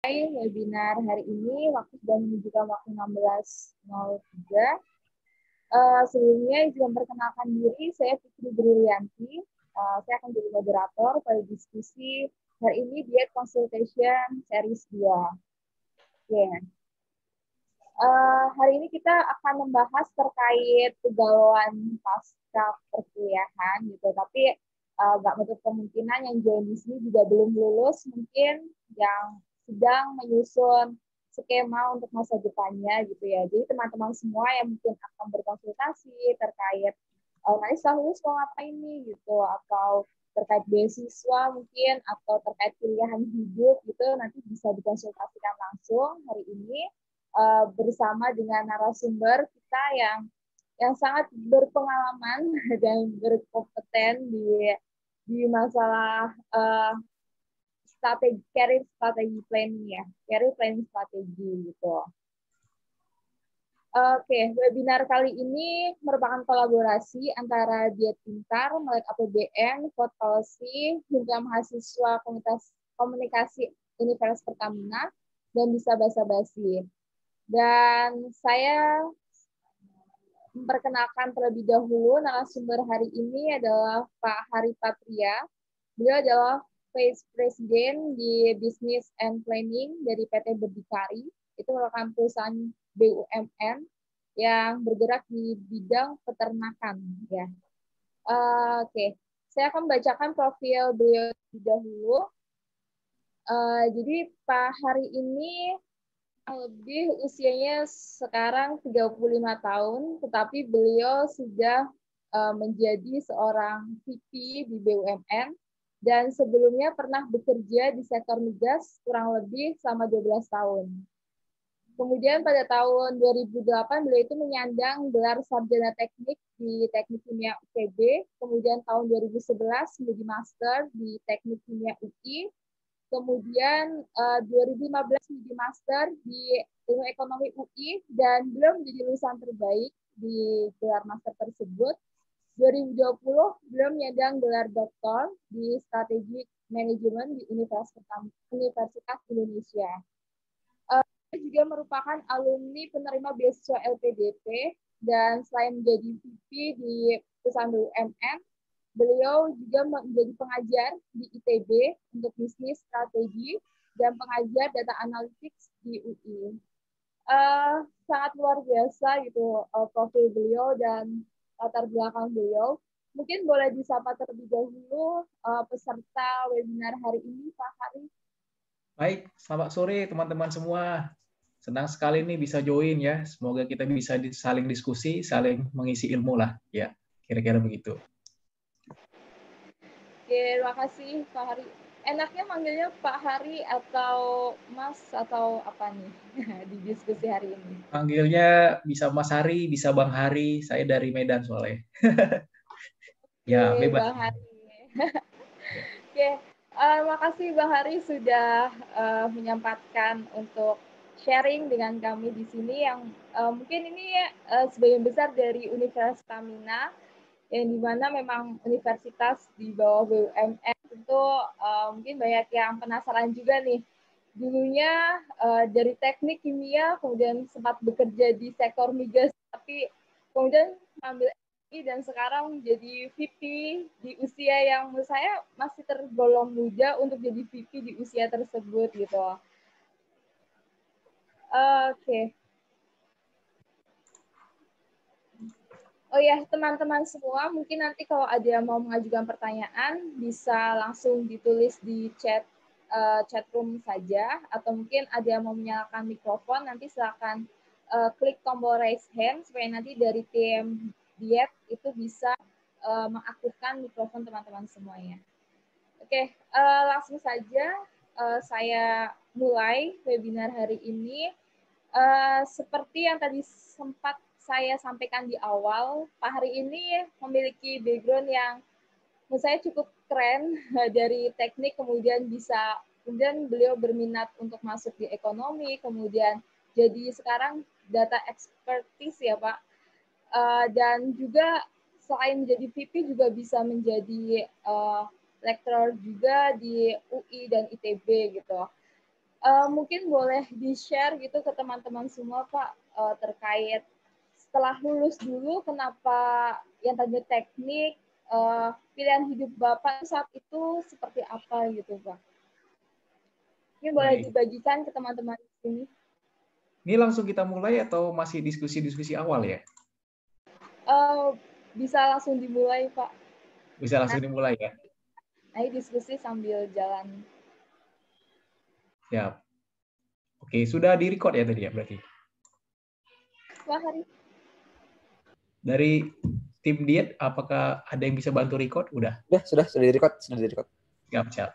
Webinar hari ini waktu sudah menunjukkan waktu 16.03. Sebelumnya izin memperkenalkan diri, saya Fitri Brilianti. Saya akan jadi moderator pada diskusi hari ini Diet Consultation Series 2. Hari ini kita akan membahas terkait kegalauan pasca perkuliahan gitu, tapi nggak menutup kemungkinan yang join di sini juga belum lulus, mungkin yang sedang menyusun skema untuk masa depannya gitu ya. Jadi teman-teman semua yang mungkin akan berkonsultasi terkait nanti setelah lulus mau ngapain nih gitu, atau terkait beasiswa mungkin, atau terkait pilihan hidup gitu, nanti bisa dikonsultasikan langsung hari ini bersama dengan narasumber kita yang sangat berpengalaman dan berkompeten di masalah career strategi planning ya, career planning strategi gitu. Oke, webinar kali ini merupakan kolaborasi antara Diet Pintar, Melek APBN, Vote Policy, Himpunan Mahasiswa Komunikasi Universitas Pertamina, dan Bisa Basa-Basi. Dan saya memperkenalkan terlebih dahulu narasumber hari ini adalah Pak Hari Patria. Beliau adalah Vice President di Business and Planning dari PT Berdikari. Itu merupakan perusahaan BUMN yang bergerak di bidang peternakan. Ya. Oke. Saya akan membacakan profil beliau terlebih dahulu. Jadi Pak Hari ini lebih usianya sekarang 35 tahun, tetapi beliau sudah menjadi seorang VP di BUMN, dan sebelumnya pernah bekerja di sektor migas kurang lebih selama 12 tahun. Kemudian pada tahun 2008 beliau itu menyandang gelar sarjana teknik di Teknik Kimia UTB, kemudian tahun 2011 menjadi master di Teknik Kimia UI, kemudian 2015 menjadi master di Ilmu Ekonomi UI, dan beliau menjadi lulusan terbaik di gelar master tersebut. 2020 beliau menyandang gelar doktor di Strategic Management di Universitas Indonesia. Dia juga merupakan alumni penerima beasiswa LPDP, dan selain menjadi VP di perusahaan BUMN, beliau juga menjadi pengajar di ITB untuk bisnis strategi dan pengajar data analytics di UI. Sangat luar biasa gitu profil beliau dan latar belakang beliau. Mungkin boleh disapa terlebih dahulu peserta webinar hari ini, Pak Hari. Baik, selamat sore teman-teman semua. Senang sekali nih bisa join ya. Semoga kita bisa saling diskusi, saling mengisi ilmu lah. Ya, kira-kira begitu. Oke, terima kasih Pak Hari. Enaknya manggilnya Pak Hari atau Mas atau apa nih di diskusi hari ini? Panggilnya bisa Mas Hari, bisa Bang Hari. Saya dari Medan soalnya. Ya, Oke, bebas. Bang Hari. Ya. Oke, terima kasih Bang Hari sudah menyempatkan untuk sharing dengan kami di sini, yang mungkin ini sebagian besar dari Universitas Pertamina, yang dimana memang universitas di bawah BUMN. Tentu mungkin banyak yang penasaran juga nih, dulunya dari teknik kimia kemudian sempat bekerja di sektor migas, tapi kemudian ambil dan sekarang jadi VP di usia yang menurut saya masih tergolong muda untuk jadi VP di usia tersebut gitu. Oke. Oh ya, teman-teman semua, mungkin nanti kalau ada yang mau mengajukan pertanyaan bisa langsung ditulis di chat room saja, atau mungkin ada yang mau menyalakan mikrofon, nanti silakan klik tombol raise hand supaya nanti dari tim Diet itu bisa mengaktifkan mikrofon teman-teman semuanya. Oke, langsung saja saya mulai webinar hari ini. Seperti yang tadi sempat saya sampaikan di awal, Pak Hari ini memiliki background yang menurut saya cukup keren, dari teknik kemudian beliau berminat untuk masuk di ekonomi, kemudian jadi sekarang data expertise ya Pak, dan juga selain menjadi VP juga bisa menjadi lecturer juga di UI dan ITB gitu. Mungkin boleh di-share gitu ke teman-teman semua, Pak, terkait setelah lulus dulu, kenapa yang tadi teknik, pilihan hidup Bapak saat itu seperti apa gitu, Pak? Ini boleh Baik. dibagikan ke teman-teman di sini. Ini langsung kita mulai atau masih diskusi-diskusi awal ya? Bisa langsung dimulai, Pak. Bisa langsung Nanti dimulai ya? diskusi sambil jalan. Siap. Oke, sudah di-record ya tadi ya berarti? Wah, Hari. Dari tim diet, apakah ada yang bisa bantu record? Udah? Ya, sudah di-record. Siap, siap.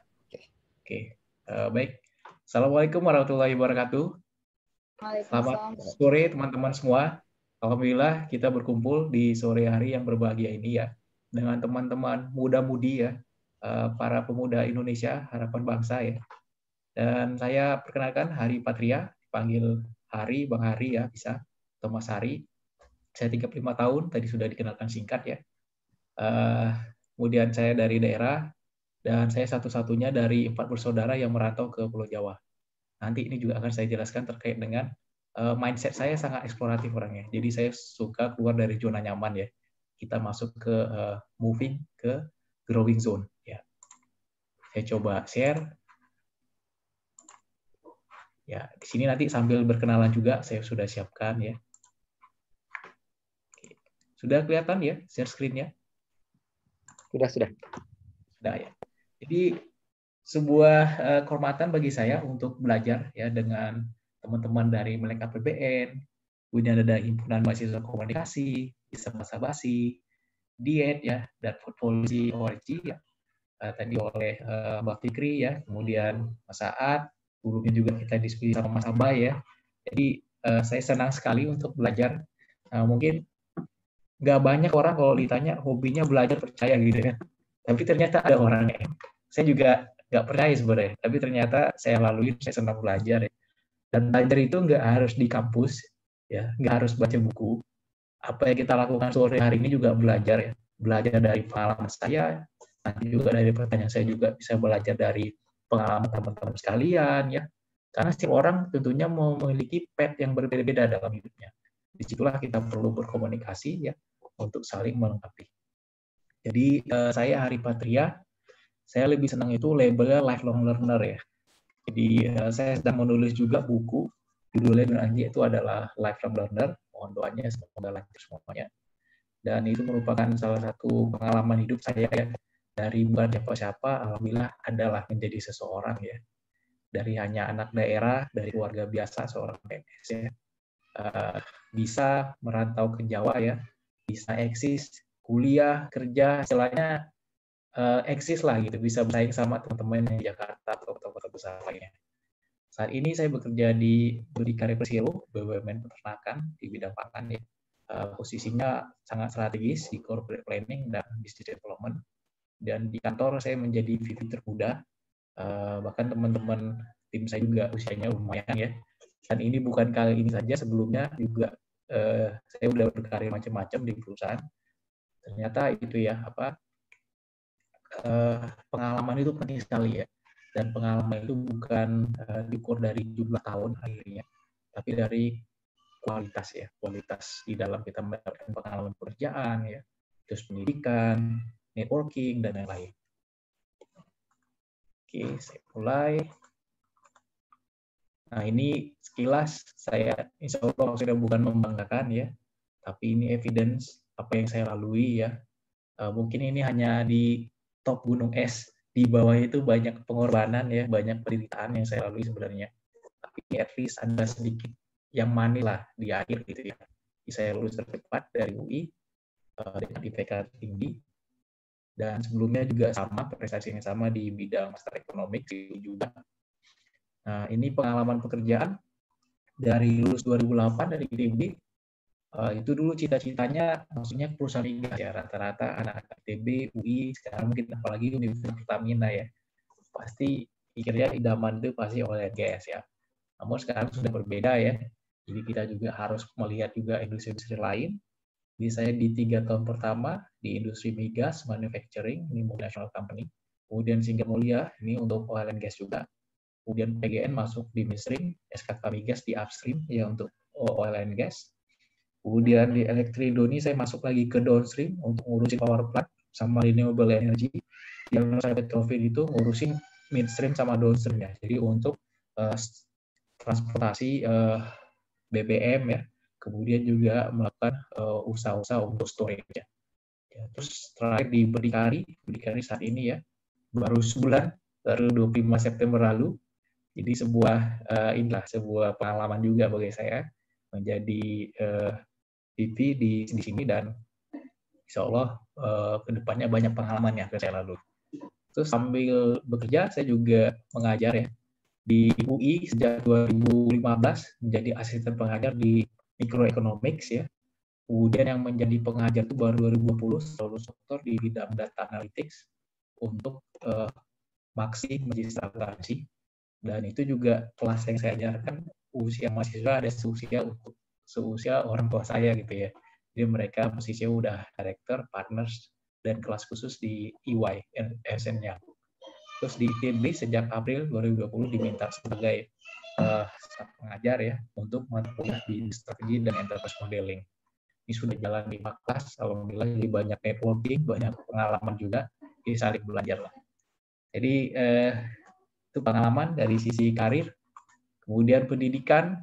Oke. Baik. Assalamualaikum warahmatullahi wabarakatuh. Selamat sore teman-teman semua. Alhamdulillah kita berkumpul di sore hari yang berbahagia ini ya. Dengan teman-teman muda-mudi ya. Para pemuda Indonesia, harapan bangsa ya. Dan saya perkenalkan Hari Patria, dipanggil Hari, Bang Hari ya bisa. Atau Mas Hari. Saya 35 tahun, tadi sudah dikenalkan singkat ya. Kemudian saya dari daerah, dan saya satu-satunya dari 4 bersaudara yang merantau ke Pulau Jawa. Nanti ini juga akan saya jelaskan terkait dengan mindset saya sangat eksploratif orangnya. Jadi saya suka keluar dari zona nyaman ya. Kita masuk ke moving ke growing zone ya. Saya coba share. Ya, di sini nanti sambil berkenalan juga saya sudah siapkan ya. Oke. Sudah kelihatan ya share screen-nya? Sudah. Sudah ya. Jadi sebuah kehormatan bagi saya untuk belajar ya dengan teman-teman dari Melek APBN, kemudian ada himpunan mahasiswa komunikasi, bisa basa-basi, diet ya, dan food policy ORG ya, tadi oleh Mbak Fikri ya, kemudian Mas Saad, dulunya juga kita diskusi sama Mas Abay ya. Jadi saya senang sekali untuk belajar. Mungkin nggak banyak orang kalau ditanya hobinya belajar percaya gitu kan, tapi ternyata ada orangnya. Saya juga nggak percaya sebenarnya, tapi ternyata saya lalui, saya senang belajar ya. Dan belajar itu nggak harus di kampus, ya, nggak harus baca buku. Apa yang kita lakukan sore hari ini juga belajar ya, belajar dari pengalaman saya, nanti juga dari pertanyaan saya juga bisa belajar dari pengalaman teman-teman sekalian ya. Karena setiap orang tentunya memiliki path yang berbeda-beda dalam hidupnya. Disitulah kita perlu berkomunikasi ya untuk saling melengkapi. Jadi saya Hari Patria, saya lebih senang itu labelnya lifelong learner ya. Jadi saya sedang menulis juga buku, judulnya Anji itu adalah lifelong learner. Mohon doanya semoga lancar semuanya. Dan itu merupakan salah satu pengalaman hidup saya ya. Dari bukan siapa-siapa, alhamdulillah adalah menjadi seseorang ya. Dari hanya anak daerah, dari keluarga biasa, seorang PNS ya. Bisa merantau ke Jawa ya, bisa eksis, kuliah, kerja, istilahnya eksis lah gitu, bisa bersaing sama teman-teman yang di Jakarta atau kota-kota besar lainnya. Saat ini saya bekerja di Berdikari Persilo, BUMN peternakan di bidang pangan ya. Posisinya sangat strategis di corporate planning dan business development. Dan di kantor saya menjadi VP termuda. Bahkan teman-teman tim saya juga usianya lumayan ya. Dan ini bukan kali ini saja, sebelumnya juga saya udah berkarir macam-macam di perusahaan. Ternyata itu ya pengalaman itu penting sekali ya, dan pengalaman itu bukan diukur dari jumlah tahun akhirnya, tapi dari kualitas ya, kualitas di dalam kita mendapatkan pengalaman pekerjaan ya, terus pendidikan, networking dan lain-lain. Oke, saya mulai. Nah ini sekilas saya, insya Allah sudah bukan membanggakan ya, tapi ini evidence apa yang saya lalui ya. Mungkin ini hanya di top gunung es, di bawah itu banyak pengorbanan ya, banyak penderitaan yang saya lalui sebenarnya. Tapi at least ada sedikit yang manis lah di akhir gitu ya. Saya lulus tercepat dari UI dengan IPK tinggi, dan sebelumnya juga sama, prestasi yang sama di bidang master economics juga. Nah ini pengalaman pekerjaan dari lulus 2008 dari ITB. Itu dulu cita-citanya maksudnya perusahaan migas ya, rata-rata anak ITB, UI, sekarang mungkin apalagi Universitas Pertamina ya, pasti pikirnya idaman itu pasti oil and gas ya. Namun sekarang sudah berbeda ya, jadi kita juga harus melihat juga industri-industri lain. Jadi saya di 3 tahun pertama di industri migas, manufacturing, ini multinational company, kemudian Singa Mulia, ini untuk oil and gas juga. kemudian PGN masuk di midstream, SKK Migas di upstream ya untuk oil and gas. Kemudian di Elektrindo ini saya masuk lagi ke downstream untuk ngurusin power plant sama renewable energy. Yang saya Petrofin itu ngurusin midstream sama downstream ya. Jadi untuk transportasi BBM ya. Kemudian juga melakukan usaha-usaha untuk storage ya. Terus terakhir di Berdikari saat ini ya baru sebulan, baru 25 September lalu. Jadi sebuah pengalaman juga bagi saya menjadi VP di sini, dan insya Allah kedepannya banyak pengalaman yang akan saya lalui. Terus sambil bekerja saya juga mengajar ya di UI sejak 2015 menjadi asisten pengajar di microeconomics ya. Kemudian yang menjadi pengajar itu baru 2020 lulus doktor di bidang data analytics untuk maksi magister akuntansi. Dan itu juga kelas yang saya ajarkan usia mahasiswa ada seusia orang tua saya gitu ya. Jadi mereka posisinya udah director, partners, dan kelas khusus di EY, SN-nya. Terus di ITB sejak April 2020 diminta sebagai pengajar ya untuk mata kuliah di strategi dan enterprise modeling. Ini sudah jalan 5 kelas, alhamdulillah jadi banyak networking, banyak pengalaman juga, jadi saling belajar lah. Jadi itu pengalaman dari sisi karir. Kemudian pendidikan,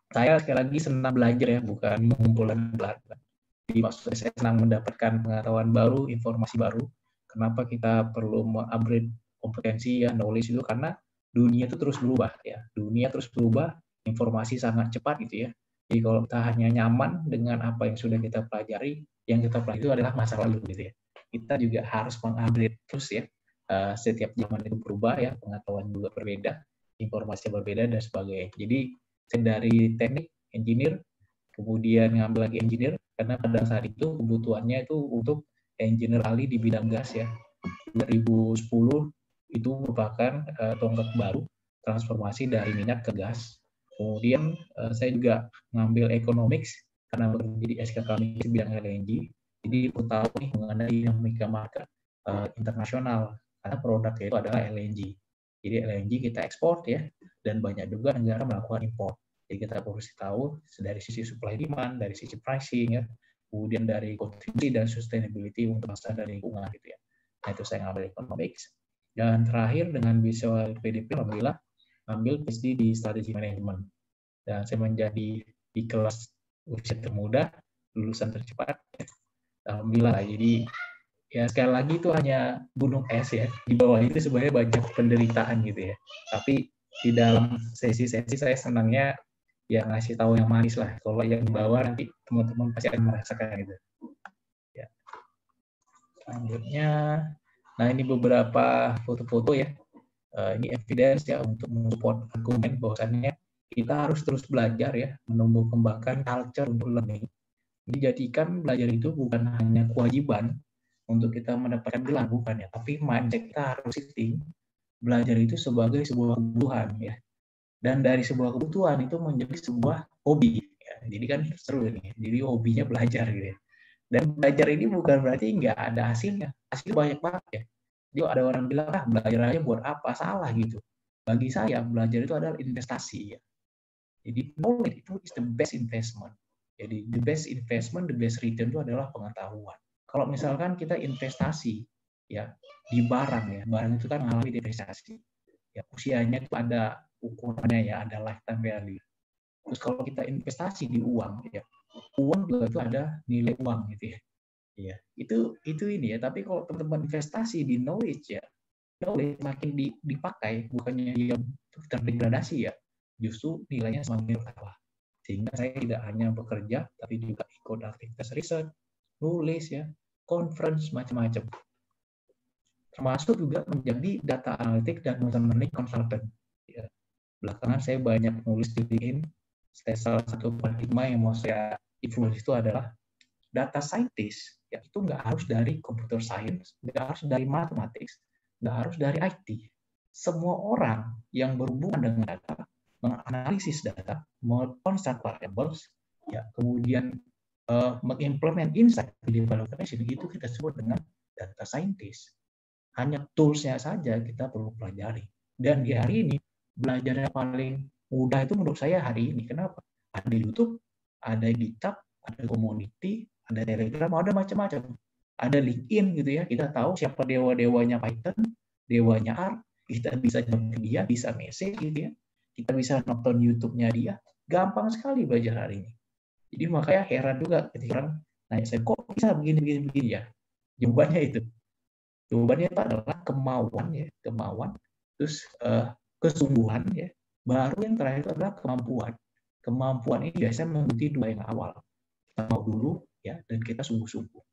saya sekali lagi senang belajar ya, bukan mengumpulkan pelajaran. Jadi maksudnya saya senang mendapatkan pengetahuan baru, informasi baru. Kenapa kita perlu mengupgrade kompetensi ya, knowledge itu karena dunia itu terus berubah ya. Dunia terus berubah, informasi sangat cepat gitu ya. Jadi kalau kita hanya nyaman dengan apa yang sudah kita pelajari, yang kita pelajari itu adalah masa lalu gitu ya. Kita juga harus mengupgrade terus ya. Setiap zaman itu berubah ya, pengetahuan juga berbeda, informasi berbeda dan sebagainya. Jadi saya dari teknik engineer, kemudian ngambil lagi engineer karena pada saat itu kebutuhannya itu untuk engineer ahli di bidang gas ya. 2010 itu merupakan tonggak baru transformasi dari minyak ke gas. Kemudian saya juga ngambil economics karena bekerja di SKK di bidang LNG. Jadi aku tahu nih mengenai dinamika market internasional karena produknya itu adalah LNG. Jadi LNG kita ekspor ya, dan banyak juga negara melakukan impor. Jadi kita harus tahu dari sisi supply demand, dari sisi pricing ya, kemudian dari kontribusi dan sustainability untuk masa dan lingkungan gitu ya. Nah itu saya ngambil economics. Dan terakhir dengan visual PDP, alhamdulillah ambil PhD di strategi manajemen. Dan saya menjadi di kelas usia termuda, lulusan tercepat. Alhamdulillah. Jadi ya sekali lagi itu hanya gunung es ya. Di bawah itu sebenarnya banyak penderitaan gitu ya. Tapi di dalam sesi-sesi saya senangnya ya ngasih tahu yang manis lah. Kalau yang di bawah nanti teman-teman pasti akan merasakan itu. Ya. Selanjutnya, nah ini beberapa foto-foto ya. Ini evidence ya untuk mensupport argumen bahwasannya kita harus terus belajar ya, menumbuh kembangkan culture untuk learning. Jadi jadikan belajar itu bukan hanya kewajiban untuk kita mendapatkan gelar, bukan ya, tapi mindset kita harus shifting. Belajar itu sebagai sebuah kebutuhan ya. Dan dari sebuah kebutuhan itu menjadi sebuah hobi. Ya. Jadi kan seru nih. Jadi hobinya belajar gitu ya. Dan belajar ini bukan berarti nggak ada hasilnya. Hasil banyak banget ya. Jadi ada orang bilang, belajar aja buat apa? Salah gitu. Bagi saya, belajar itu adalah investasi ya. Jadi knowledge itu is the best investment. Jadi the best investment, the best return itu adalah pengetahuan. Kalau misalkan kita investasi ya di barang ya, barang itu kan mengalami depresiasi. Ya usianya itu ada ukurannya ya, ada lifetime value. Terus kalau kita investasi di uang ya, uang juga itu ada nilai uang gitu ya. Ya, itu ini ya. Tapi kalau teman-teman investasi di knowledge ya, knowledge makin dipakai, bukannya dia terdegradasi ya, justru nilainya semakin bertambah. Sehingga saya tidak hanya bekerja, tapi juga ikut aktivitas riset, nulis ya, conference macam-macam. Termasuk juga menjadi data analytic dan machine learning consultant. Ya. Belakangan saya banyak nulis di LinkedIn. Salah satu paradigma yang mau saya influence itu adalah data scientist. Ya, itu nggak harus dari computer science, nggak harus dari mathematics, nggak harus dari IT. Semua orang yang berhubungan dengan data, menganalisis data, mengkonstruksi variables, ya, kemudian mengimplement insight di development, itu kita sebut dengan data scientist. Hanya tools-nya saja kita perlu pelajari. Dan di hari ini belajar yang paling mudah itu menurut saya hari ini. Kenapa? Ada YouTube, ada GitHub, ada community, ada Telegram, ada macam-macam. Ada LinkedIn gitu ya. Kita tahu siapa dewa-dewanya Python, dewanya R, kita bisa jawab dia, bisa message gitu ya. Kita bisa nonton YouTube-nya dia. Gampang sekali belajar hari ini. Jadi makanya heran juga ketika orang nanya saya, kok bisa begini ya? Jawabannya itu. Jawabannya itu adalah kemauan ya, kemauan. Terus kesungguhan ya. Baru yang terakhir itu adalah kemampuan. Kemampuan ini biasanya mengikuti dua yang awal. Kita mau dulu ya, dan kita sungguh-sungguh.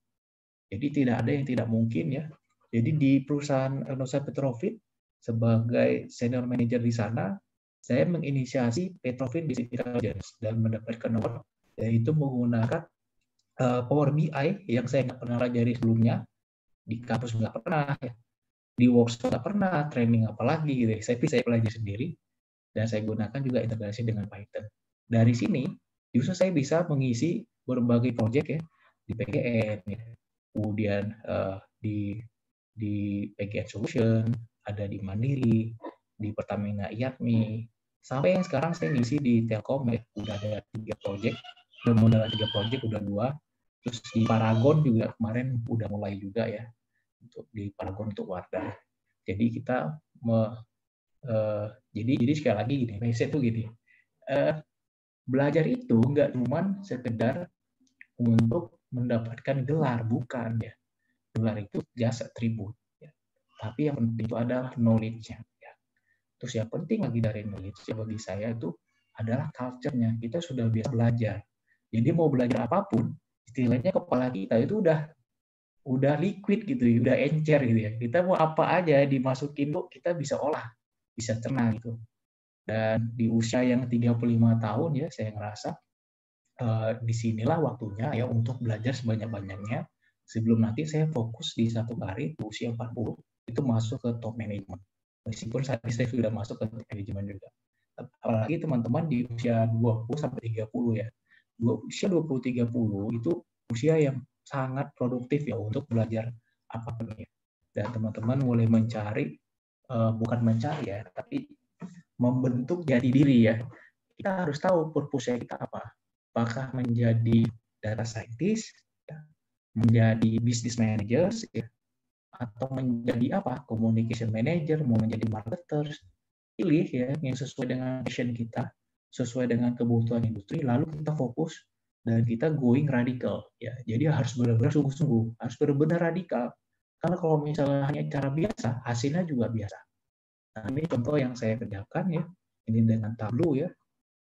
Jadi tidak ada yang tidak mungkin ya. Jadi di perusahaan Nusa Petrofit sebagai senior manager di sana, saya menginisiasi Petrofit Business Intelligence dan mendapatkan award, yaitu menggunakan Power BI yang saya nggak pernah pelajari sebelumnya, di kampus nggak pernah, ya. Di workshop nggak pernah, training apalagi gitu. Saya pelajari sendiri, dan saya gunakan juga integrasi dengan Python. Dari sini, justru saya bisa mengisi berbagai proyek ya, di PGN, ya. Kemudian di PGN Solution, ada di Mandiri, di Pertamina IATMI, sampai yang sekarang saya ngisi di Telkom ya, udah ada 3 proyek, udah modal 3 proyek, udah 2, terus di Paragon juga kemarin udah mulai juga ya, untuk di Paragon untuk warga. Jadi kita jadi sekali lagi gini, riset tuh gini, belajar itu nggak cuma sekedar untuk mendapatkan gelar, bukan ya. Gelar itu jasa atribut, ya. Tapi yang penting itu adalah knowledge-nya. Ya. Terus yang penting lagi dari knowledge bagi saya itu adalah culture-nya. Kita sudah biasa belajar. Jadi mau belajar apapun, istilahnya kepala kita itu udah liquid gitu, udah encer gitu ya. Kita mau apa aja dimasukin tuh kita bisa olah, bisa cerna gitu. Dan di usia yang 35 tahun ya, saya ngerasa disinilah waktunya ya untuk belajar sebanyak-banyaknya sebelum nanti saya fokus di satu karir di usia 40 itu masuk ke top management. Meskipun saat ini saya sudah masuk ke top management juga. Apalagi teman-teman di usia 20 sampai 30 ya. Usia 20-30 itu usia yang sangat produktif ya untuk belajar apapun ya. Dan teman-teman mulai mencari, bukan mencari ya, tapi membentuk jati diri ya. Kita harus tahu purpose-nya kita apa. Apakah menjadi data scientist, ya, menjadi business manager, ya, atau menjadi apa? Communication manager, mau menjadi marketer, pilih ya yang sesuai dengan passion kita, sesuai dengan kebutuhan industri, lalu kita fokus dan kita going radikal ya. Jadi harus benar-benar sungguh-sungguh, harus benar-benar radikal. Karena kalau misalnya hanya cara biasa, hasilnya juga biasa. Nah, ini contoh yang saya kerjakan ya, ini dengan Tableau ya.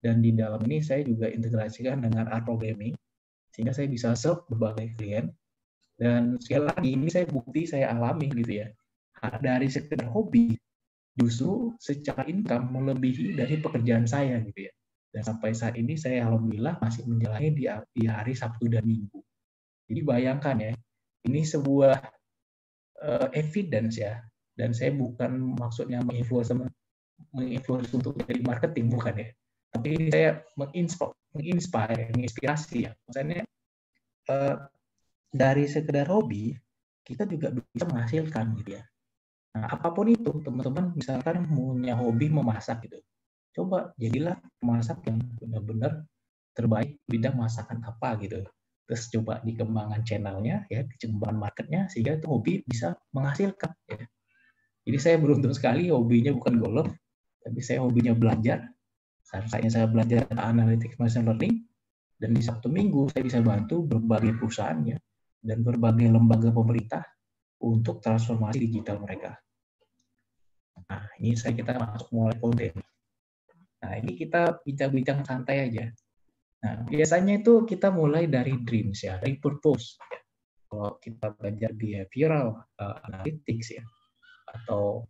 Dan di dalam ini saya juga integrasikan dengan R programming, sehingga saya bisa serve berbagai klien. Dan sekali lagi, ini saya bukti, saya alami gitu ya. Dari sekedar hobi, justru secara income melebihi dari pekerjaan saya gitu ya. Dan sampai saat ini saya alhamdulillah masih menjalani di hari Sabtu dan Minggu. Jadi bayangkan ya, ini sebuah evidence ya. Dan saya bukan maksudnya menginfluence untuk jadi marketing, bukan ya. Tapi saya menginspirasi ya. Maksudnya dari sekedar hobi, kita juga bisa menghasilkan gitu ya. Nah, apapun itu, teman-teman misalkan punya hobi memasak gitu. Coba jadilah pemasak yang benar-benar terbaik bidang masakan apa gitu. Terus coba dikembangkan channelnya, ya, dikembangkan marketnya, sehingga itu hobi bisa menghasilkan. Ya. Jadi saya beruntung sekali hobinya bukan golf, tapi saya hobinya belajar. Saatnya saya belajar analytics machine learning, dan di Sabtu Minggu saya bisa bantu berbagai perusahaan ya, dan berbagai lembaga pemerintah untuk transformasi digital mereka. Nah, ini kita masuk mulai konten. Nah, ini kita bincang-bincang santai aja. Nah, biasanya itu kita mulai dari dreams ya, dari purpose. Ya. Kalau kita belajar behavioral analytics ya, atau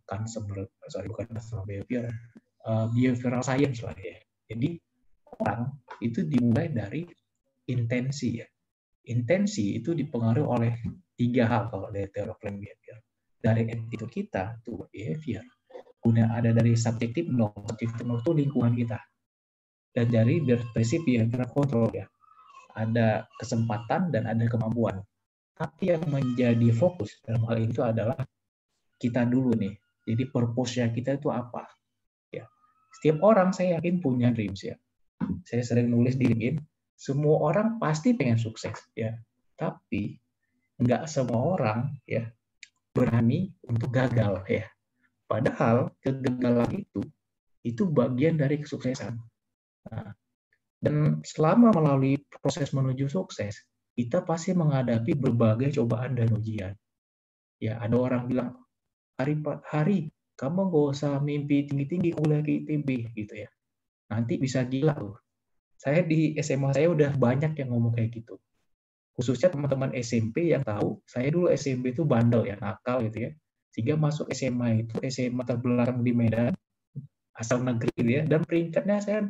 behavioral science lah ya. Jadi orang itu dimulai dari intensi ya. Intensi itu dipengaruhi oleh 3 hal kalau dari teori behavior. Dari attitude kita itu behavior. Kemudian ada dari subjektif norm itu lingkungan kita. Dan dari prinsip behavioral control ya. Ada kesempatan dan ada kemampuan. Tapi yang menjadi fokus dalam hal itu adalah kita dulu nih. Jadi purpose-nya kita itu apa? Ya. setiap orang saya yakin punya dreams ya. Saya sering nulis di LinkedIn, semua orang pasti pengen sukses ya. Tapi nggak semua orang ya berani untuk gagal ya. Padahal kegagalan itu bagian dari kesuksesan. Nah, dan selama melalui proses menuju sukses, kita pasti menghadapi berbagai cobaan dan ujian. Ya, ada orang bilang, Hari, kamu nggak usah mimpi tinggi-tinggi kuliah ke ITB gitu ya. Nanti bisa gila loh. Saya di SMA saya udah banyak yang ngomong kayak gitu. Khususnya teman-teman SMP yang tahu, saya dulu SMP itu bandel ya, nakal gitu ya. Sehingga masuk SMA itu SMA terbelakang di Medan, asal negeri gitu ya, dan peringkatnya saya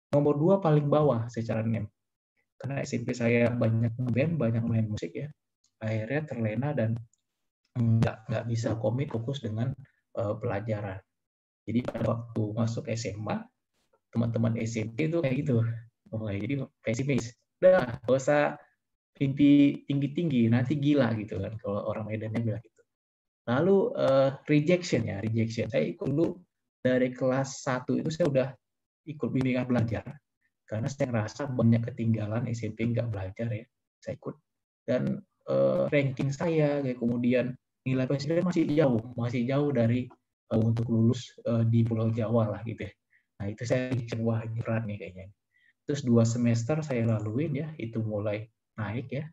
nomor 2 paling bawah secara NEM. Karena SMP saya banyak ngeband, banyak main musik ya. Akhirnya terlena dan nggak bisa komit fokus dengan pelajaran. Jadi pada waktu masuk SMA, teman-teman SMP itu kayak gitu. Jadi pesimis. Udah, nggak usah mimpi tinggi-tinggi, nanti gila gitu kan. Kalau orang Medannya bilang gitu. Lalu rejection. Saya ikut dulu dari kelas 1 itu saya udah ikut bimbingan belajar. Karena saya ngerasa banyak ketinggalan SMP nggak belajar ya. Saya ikut. Dan ranking saya, kayak kemudian nilai presiden masih jauh dari untuk lulus di Pulau Jawa lah gitu ya. Nah itu saya pikir wah ini berat nih kayaknya. Terus 2 semester saya laluin ya, itu mulai naik ya.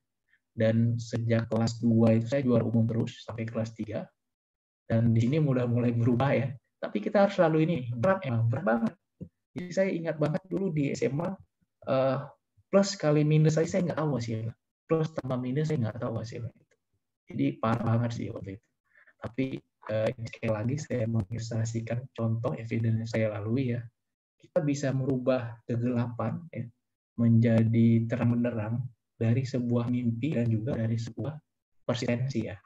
Dan sejak kelas 2 itu saya juara umum terus sampai kelas 3. Dan di sini mulai berubah ya. Tapi kita harus selalu ini, berat banget. Jadi saya ingat banget dulu di SMA, plus kali minus saya nggak tahu hasilnya. Plus tambah minus saya nggak tahu hasilnya. Jadi parah banget sih waktu itu. Tapi sekali lagi saya mengilustrasikan contoh evidence yang saya lalui ya. Kita bisa merubah kegelapan ya, menjadi terang benderang dari sebuah mimpi dan juga dari sebuah persistensi ya.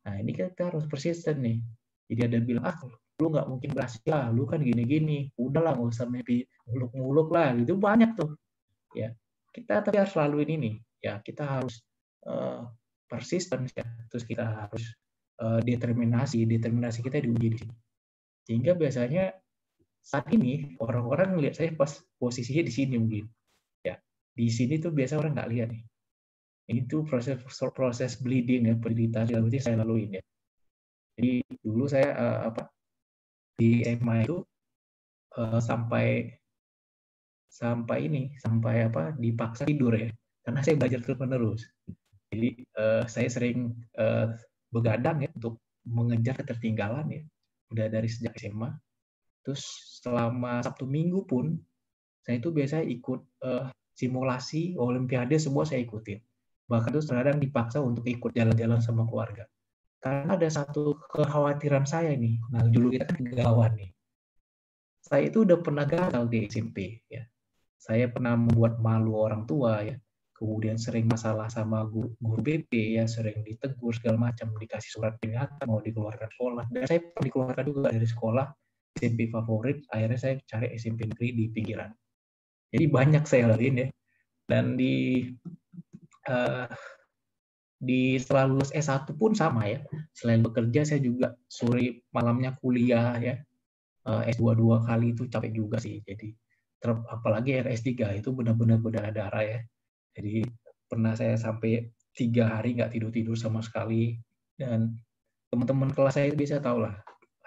Nah ini kita harus persisten nih. Jadi ada bilang, lu nggak mungkin berhasil lah, lu kan gini-gini, udahlah nggak usah mimpi muluk-muluk lah, gitu banyak tuh. Ya kita tapi harus selalu ini nih, ya kita harus persisten ya, terus kita harus determinasi kita diuji di sini. Sehingga biasanya saat ini orang-orang melihat saya pas posisinya di sini mungkin, ya di sini tuh biasa orang nggak lihat nih. Ini tuh proses bleeding ya, penderitaan yang berarti saya laluin ya. Jadi dulu saya di SMA itu sampai dipaksa tidur ya, karena saya belajar terus-menerus. Jadi saya sering begadang ya untuk mengejar ketertinggalan ya, udah dari sejak SMA. Terus selama Sabtu Minggu pun saya itu biasanya ikut simulasi Olimpiade, semua saya ikutin. Bahkan tuh terkadang dipaksa untuk ikut jalan-jalan sama keluarga. Karena ada satu kekhawatiran saya nih. Nah dulu kita kan kegalauan nih. Saya itu udah pernah gagal di SMP ya. Saya pernah membuat malu orang tua ya. Kemudian sering masalah sama guru BP ya, sering ditegur segala macam, dikasih surat peringatan, mau dikeluarkan sekolah. Dan saya pernah dikeluarkan juga dari sekolah SMP favorit, akhirnya saya cari SMP negeri di pinggiran. Jadi banyak saya laluin ya. Dan setelah lulus S1 pun sama ya. Selain bekerja, saya juga sore malamnya kuliah ya. S2 2 kali itu capek juga sih. Jadi apalagi S3 itu benar-benar berdarah-darah ya. Jadi pernah saya sampai 3 hari nggak tidur sama sekali. Dan teman-teman kelas saya bisa tahu lah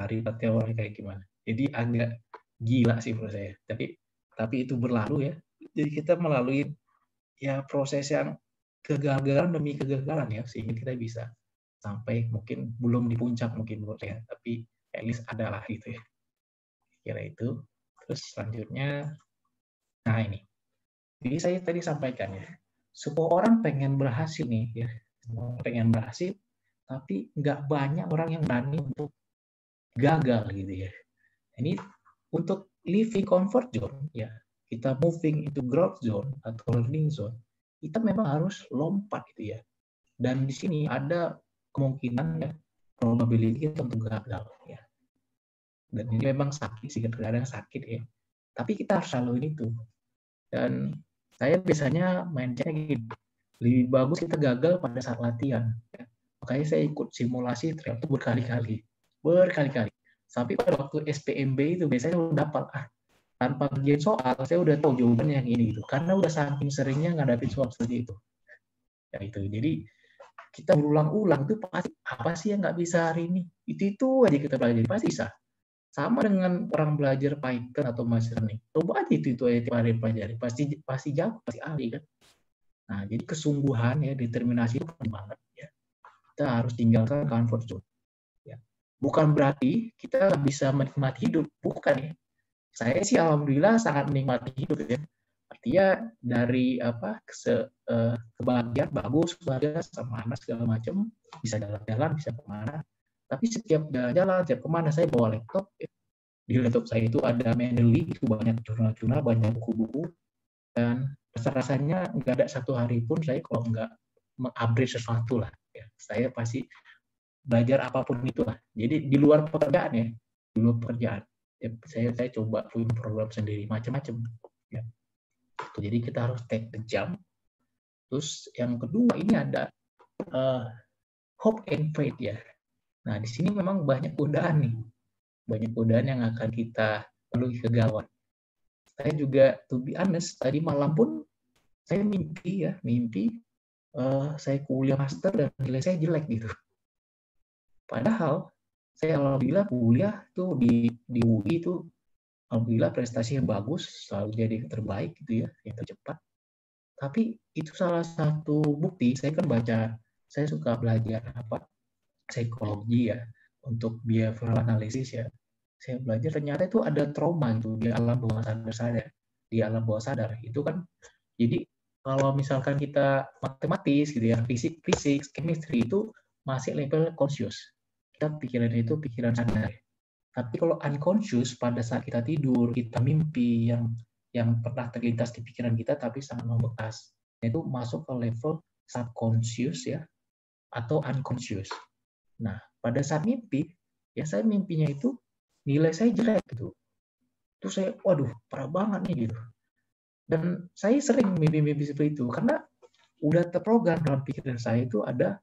hari teori kayak gimana. Jadi agak gila sih menurut saya. Tapi itu berlalu ya. Jadi kita melalui ya proses yang kegagalan demi kegagalan ya, sehingga kita bisa sampai mungkin belum di puncak mungkin menurut saya, tapi at least adalah gitu ya. Kira itu. Terus selanjutnya, nah ini. Jadi saya tadi sampaikan ya, semua orang pengen berhasil nih ya, semua pengen berhasil, tapi nggak banyak orang yang berani untuk gagal gitu ya. Ini untuk living comfort zone ya, kita moving into growth zone atau learning zone, kita memang harus lompat gitu ya. Dan di sini ada kemungkinan ya, probability kita untuk gagal ya. Dan ini memang sakit sih, kadang-kadang sakit ya. Tapi kita harus laluin itu. Dan saya biasanya mindsetnya gitu, lebih bagus kita gagal pada saat latihan. Ya. Makanya saya ikut simulasi trail itu berkali-kali. Sampai pada waktu SPMB itu biasanya udah dapat tanpa kerjain soal, saya udah tahu jawabannya yang ini gitu. Karena udah saking seringnya ngadapin soal seperti itu. Ya itu. Jadi kita berulang-ulang itu pasti apa sih yang nggak bisa hari ini? Itu aja kita pelajari pasti bisa. Sama dengan orang belajar Python atau machine learning. Coba aja itu aja tiap hari pelajari. Pasti jauh, pasti ahli kan. Nah, jadi kesungguhan ya, determinasi itu penting banget ya. Kita harus tinggalkan comfort zone. Ya. Bukan berarti kita nggak bisa menikmati hidup, bukan ya. Saya sih alhamdulillah sangat menikmati hidup ya. Artinya dari kebahagiaan bagus, keluarga sama anak segala macam, bisa jalan-jalan, bisa kemana. Tapi setiap jalan-jalan, setiap kemana saya bawa laptop. Ya. Di laptop saya itu ada Mendeley, itu banyak jurnal-jurnal, banyak buku-buku, dan rasanya nggak ada satu hari pun saya kalau nggak mengupgrade sesuatu lah. Ya. Saya pasti belajar apapun itulah. Jadi di luar pekerjaan ya, di luar pekerjaan. Ya, saya coba punya program sendiri macam-macam. Ya. Jadi kita harus take the jump. Terus yang kedua ini ada hope and faith ya. Nah di sini memang banyak godaan nih, banyak godaan yang akan kita penuhi kegalauan. Saya juga to be honest tadi malam pun saya mimpi saya kuliah master dan nilai saya jelek gitu. Padahal saya alhamdulillah kuliah tuh di UI itu alhamdulillah prestasinya bagus, selalu jadi yang terbaik gitu ya, yang tercepat. Tapi itu salah satu bukti, saya kan saya suka belajar psikologi ya, untuk behavioral analysis ya. Saya belajar ternyata itu ada trauma itu di alam bawah sadar saya, di alam bawah sadar. Itu kan, jadi kalau misalkan kita matematis gitu ya, fisik, chemistry itu masih level conscious. Kita pikirannya itu pikiran sadar. Tapi kalau unconscious pada saat kita tidur, kita mimpi yang pernah terlintas di pikiran kita tapi sangat membekas. Itu masuk ke level subconscious ya atau unconscious. Nah, pada saat mimpi, ya saya mimpinya itu nilai saya jelek gitu. Terus saya, waduh, parah banget nih gitu. Dan saya sering mimpi-mimpi seperti itu karena udah terprogram dalam pikiran saya itu ada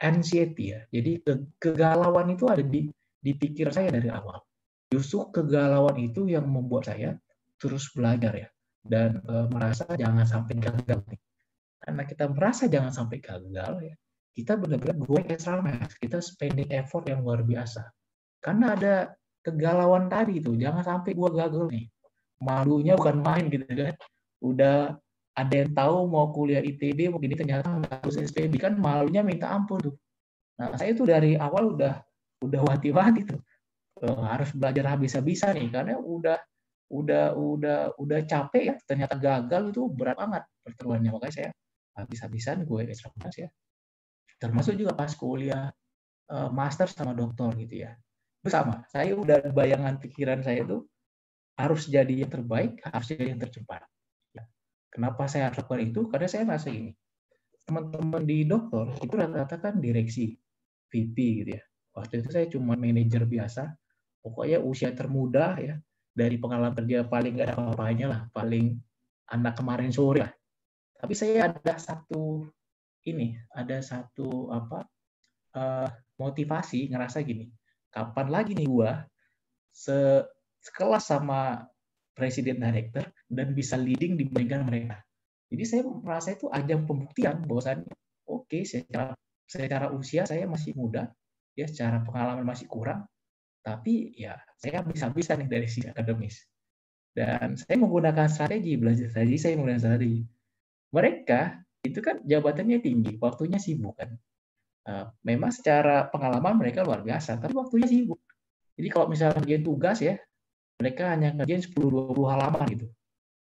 anxiety ya. Jadi kegalauan itu ada di pikiran saya dari awal. Justru kegalauan itu yang membuat saya terus belajar ya dan merasa jangan sampai gagal nih. Karena kita merasa jangan sampai gagal ya, kita benar-benar going extra mile, kita spending effort yang luar biasa. Karena ada kegalauan tadi itu, jangan sampai gua gagal nih. Malunya bukan main gitu kan. Udah ada yang tahu mau kuliah ITB mungkin ternyata nggak lulus SPB kan malunya minta ampun tuh. Nah, saya tuh dari awal udah wanti-wanti tuh. Harus belajar habis-habisan nih karena udah capek ya, ternyata gagal itu berat banget pertemuannya, makanya saya habis-habisan gue extra kelas ya, termasuk juga pas kuliah master sama doktor gitu ya, itu sama, saya udah bayangan pikiran saya itu harus jadi yang terbaik, harus jadi yang tercepat ya. Kenapa saya lakukan itu? Karena saya merasa ini teman-teman di dokter itu rata-rata kan direksi VP gitu ya, waktu itu saya cuma manajer biasa, pokoknya usia termuda ya, dari pengalaman kerja paling nggak ada apa-apanya lah, paling anak kemarin sore lah. Tapi saya ada satu motivasi ngerasa gini, kapan lagi nih gua sekelas sama presiden director dan bisa leading dibandingkan mereka. Jadi saya merasa itu ajang pembuktian bahwasannya oke, secara usia saya masih muda, ya secara pengalaman masih kurang, tapi ya saya habis-habisan nih dari sisi akademis. Dan saya menggunakan strategi, belajar strategi, saya menggunakan strategi. Mereka itu kan jabatannya tinggi, waktunya sibuk kan. Memang secara pengalaman mereka luar biasa, tapi waktunya sibuk. Jadi kalau misalnya ngerjain tugas ya, mereka hanya ngerjain 10-20 halaman gitu.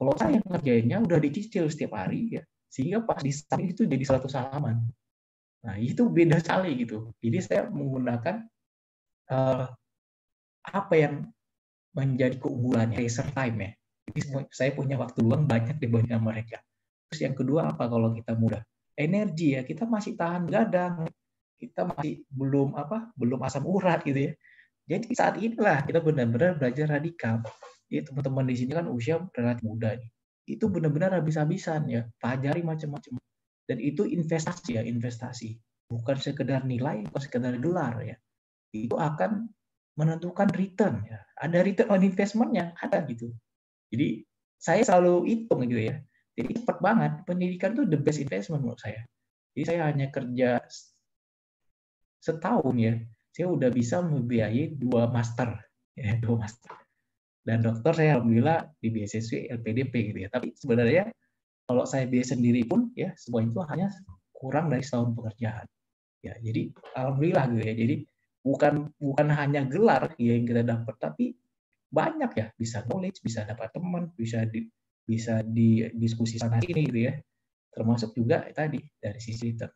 Kalau saya ngerjainnya udah dicicil setiap hari ya, sehingga pas di submit itu jadi 100 halaman. Nah itu beda sekali gitu. Jadi saya menggunakan apa yang menjadi keunggulannya, leisure time ya. Jadi saya punya waktu luang banyak dibandingkan mereka. Terus yang kedua apa kalau kita muda? Energi ya, kita masih tahan gadang, kita masih belum asam urat gitu ya. Jadi saat inilah kita benar-benar belajar radikal. Jadi teman-teman di sini kan usia relatif muda nih. Itu benar-benar habis-habisan ya, pelajari macam-macam. Dan itu investasi ya, investasi. Bukan sekedar nilai, bukan sekedar gelar ya. Itu akan menentukan return ya. Ada return on investment yang ada gitu. Jadi saya selalu hitung gitu ya. Jadi cepat banget. Pendidikan itu the best investment menurut saya. Jadi saya hanya kerja setahun ya, saya udah bisa membiayai 2 master, ya 2 master. Dan dokter saya alhamdulillah di beasiswa LPDP gitu ya. Tapi sebenarnya kalau saya biaya sendiri pun ya semua itu hanya kurang dari setahun pekerjaan. Ya, jadi alhamdulillah gitu ya. Jadi bukan hanya gelar yang kita dapat, tapi banyak ya, bisa knowledge, bisa dapat teman, bisa di diskusi sana sini gitu ya. Termasuk juga tadi dari sisi return.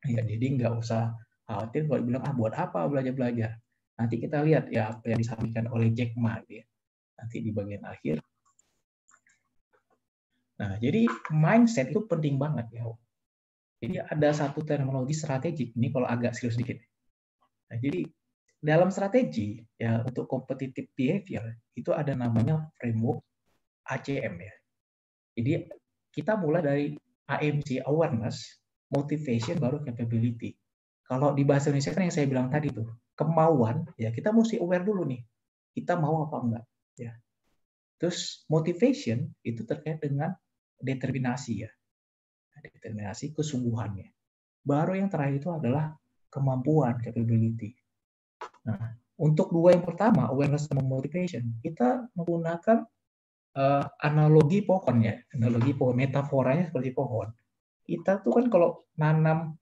Ya, jadi nggak usah khawatir kalau bilang buat apa belajar. Nanti kita lihat ya apa yang disampaikan oleh Jack Ma gitu ya. Nanti di bagian akhir. Nah, jadi mindset itu penting banget ya. Jadi ada satu terminologi strategik ini kalau agak serius sedikit. Nah, jadi dalam strategi ya untuk competitive behavior itu ada namanya framework ACM ya. Jadi kita mulai dari AMC, awareness, motivation, baru capability. Kalau di bahasa Indonesia kan yang saya bilang tadi tuh, kemauan, ya kita mesti aware dulu nih, kita mau apa enggak. Ya. Terus motivation itu terkait dengan determinasi ya, determinasi kesungguhannya. Baru yang terakhir itu adalah kemampuan, capability. Nah, untuk dua yang pertama, awareness dan motivation, kita menggunakan analogi pohon ya, analogi pohon, metaforanya seperti pohon. Kita tuh kan kalau nanam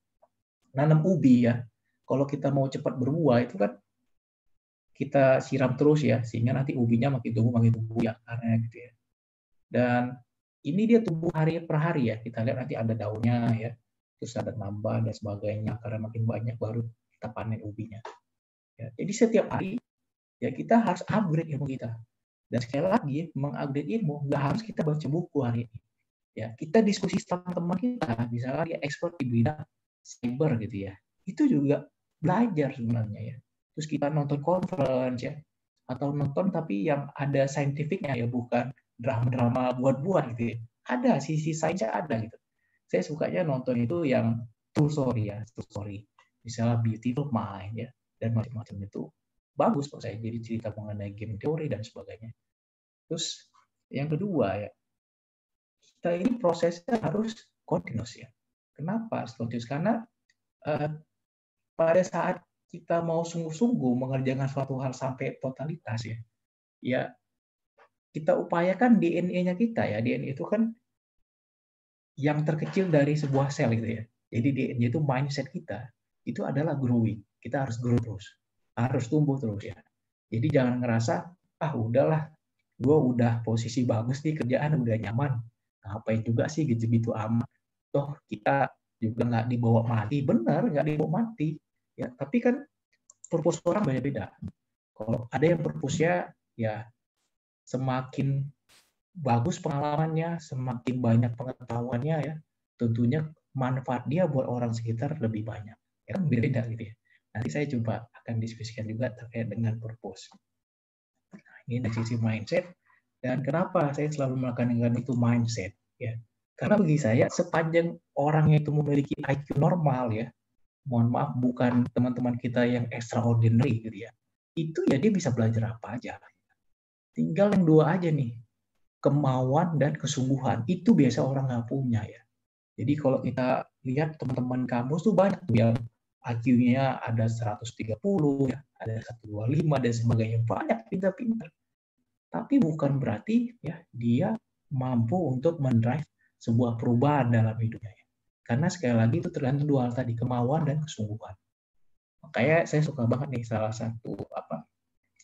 ubi ya, kalau kita mau cepat berbuah itu kan kita siram terus ya, sehingga nanti ubinya makin tumbuh ya akarnya gitu ya. Dan ini dia tumbuh hari per hari ya, kita lihat nanti ada daunnya ya, terus ada nambah dan sebagainya, karena makin banyak baru kita panen ubinya. Ya, jadi setiap hari ya kita harus upgrade ilmu kita. Dan sekali lagi, mengupdate ilmu nggak harus kita baca buku hari ini. Ya, kita diskusi sama teman kita, misalnya dia expert di bidang cyber gitu ya, itu juga belajar sebenarnya ya. Terus kita nonton conference ya, atau nonton tapi yang ada scientificnya ya, bukan drama-drama buat-buat gitu ya. Ada sisi sainsnya ada gitu. Saya sukanya nonton itu yang true story ya, true story. Misalnya Beautiful Mind ya, dan macam-macam itu bagus kok saya. Jadi cerita mengenai game teori dan sebagainya. Terus yang kedua ya, kita ini prosesnya harus continuous ya. Kenapa continuous? Karena pada saat kita mau sungguh-sungguh mengerjakan suatu hal sampai totalitas ya, ya kita upayakan DNA-nya kita ya. DNA itu kan yang terkecil dari sebuah sel gitu ya. Jadi DNA itu mindset kita itu adalah growing. Kita harus grow terus, harus tumbuh terus ya. Jadi jangan ngerasa udahlah, gue udah posisi bagus nih, kerjaan udah nyaman, ngapain juga sih gitu-gitu amat, toh kita juga nggak dibawa mati. Benar, nggak dibawa mati ya, tapi kan purpose orang beda-beda. Kalau ada yang purpose-nya ya semakin bagus pengalamannya, semakin banyak pengetahuannya ya, tentunya manfaat dia buat orang sekitar lebih banyak. Ya kan beda gitu ya. Nanti saya coba akan diskusikan juga terkait dengan purpose. Nah, ini dari sisi mindset. Dan kenapa saya selalu menekankan itu mindset ya? Karena bagi saya sepanjang orangnya itu memiliki IQ normal ya, mohon maaf bukan teman-teman kita yang extraordinary gitu ya, itu ya dia bisa belajar apa aja. Tinggal yang dua aja nih, kemauan dan kesungguhan. Itu biasa orang nggak punya ya. Jadi kalau kita lihat teman-teman kampus tuh banyak yang IQ-nya ada 130 ya, ada 125 dan sebagainya, banyak pintar-pintar. Tapi bukan berarti ya dia mampu untuk mendrive sebuah perubahan dalam hidupnya. Karena sekali lagi itu tergantung dua hal tadi, kemauan dan kesungguhan. Makanya saya suka banget nih salah satu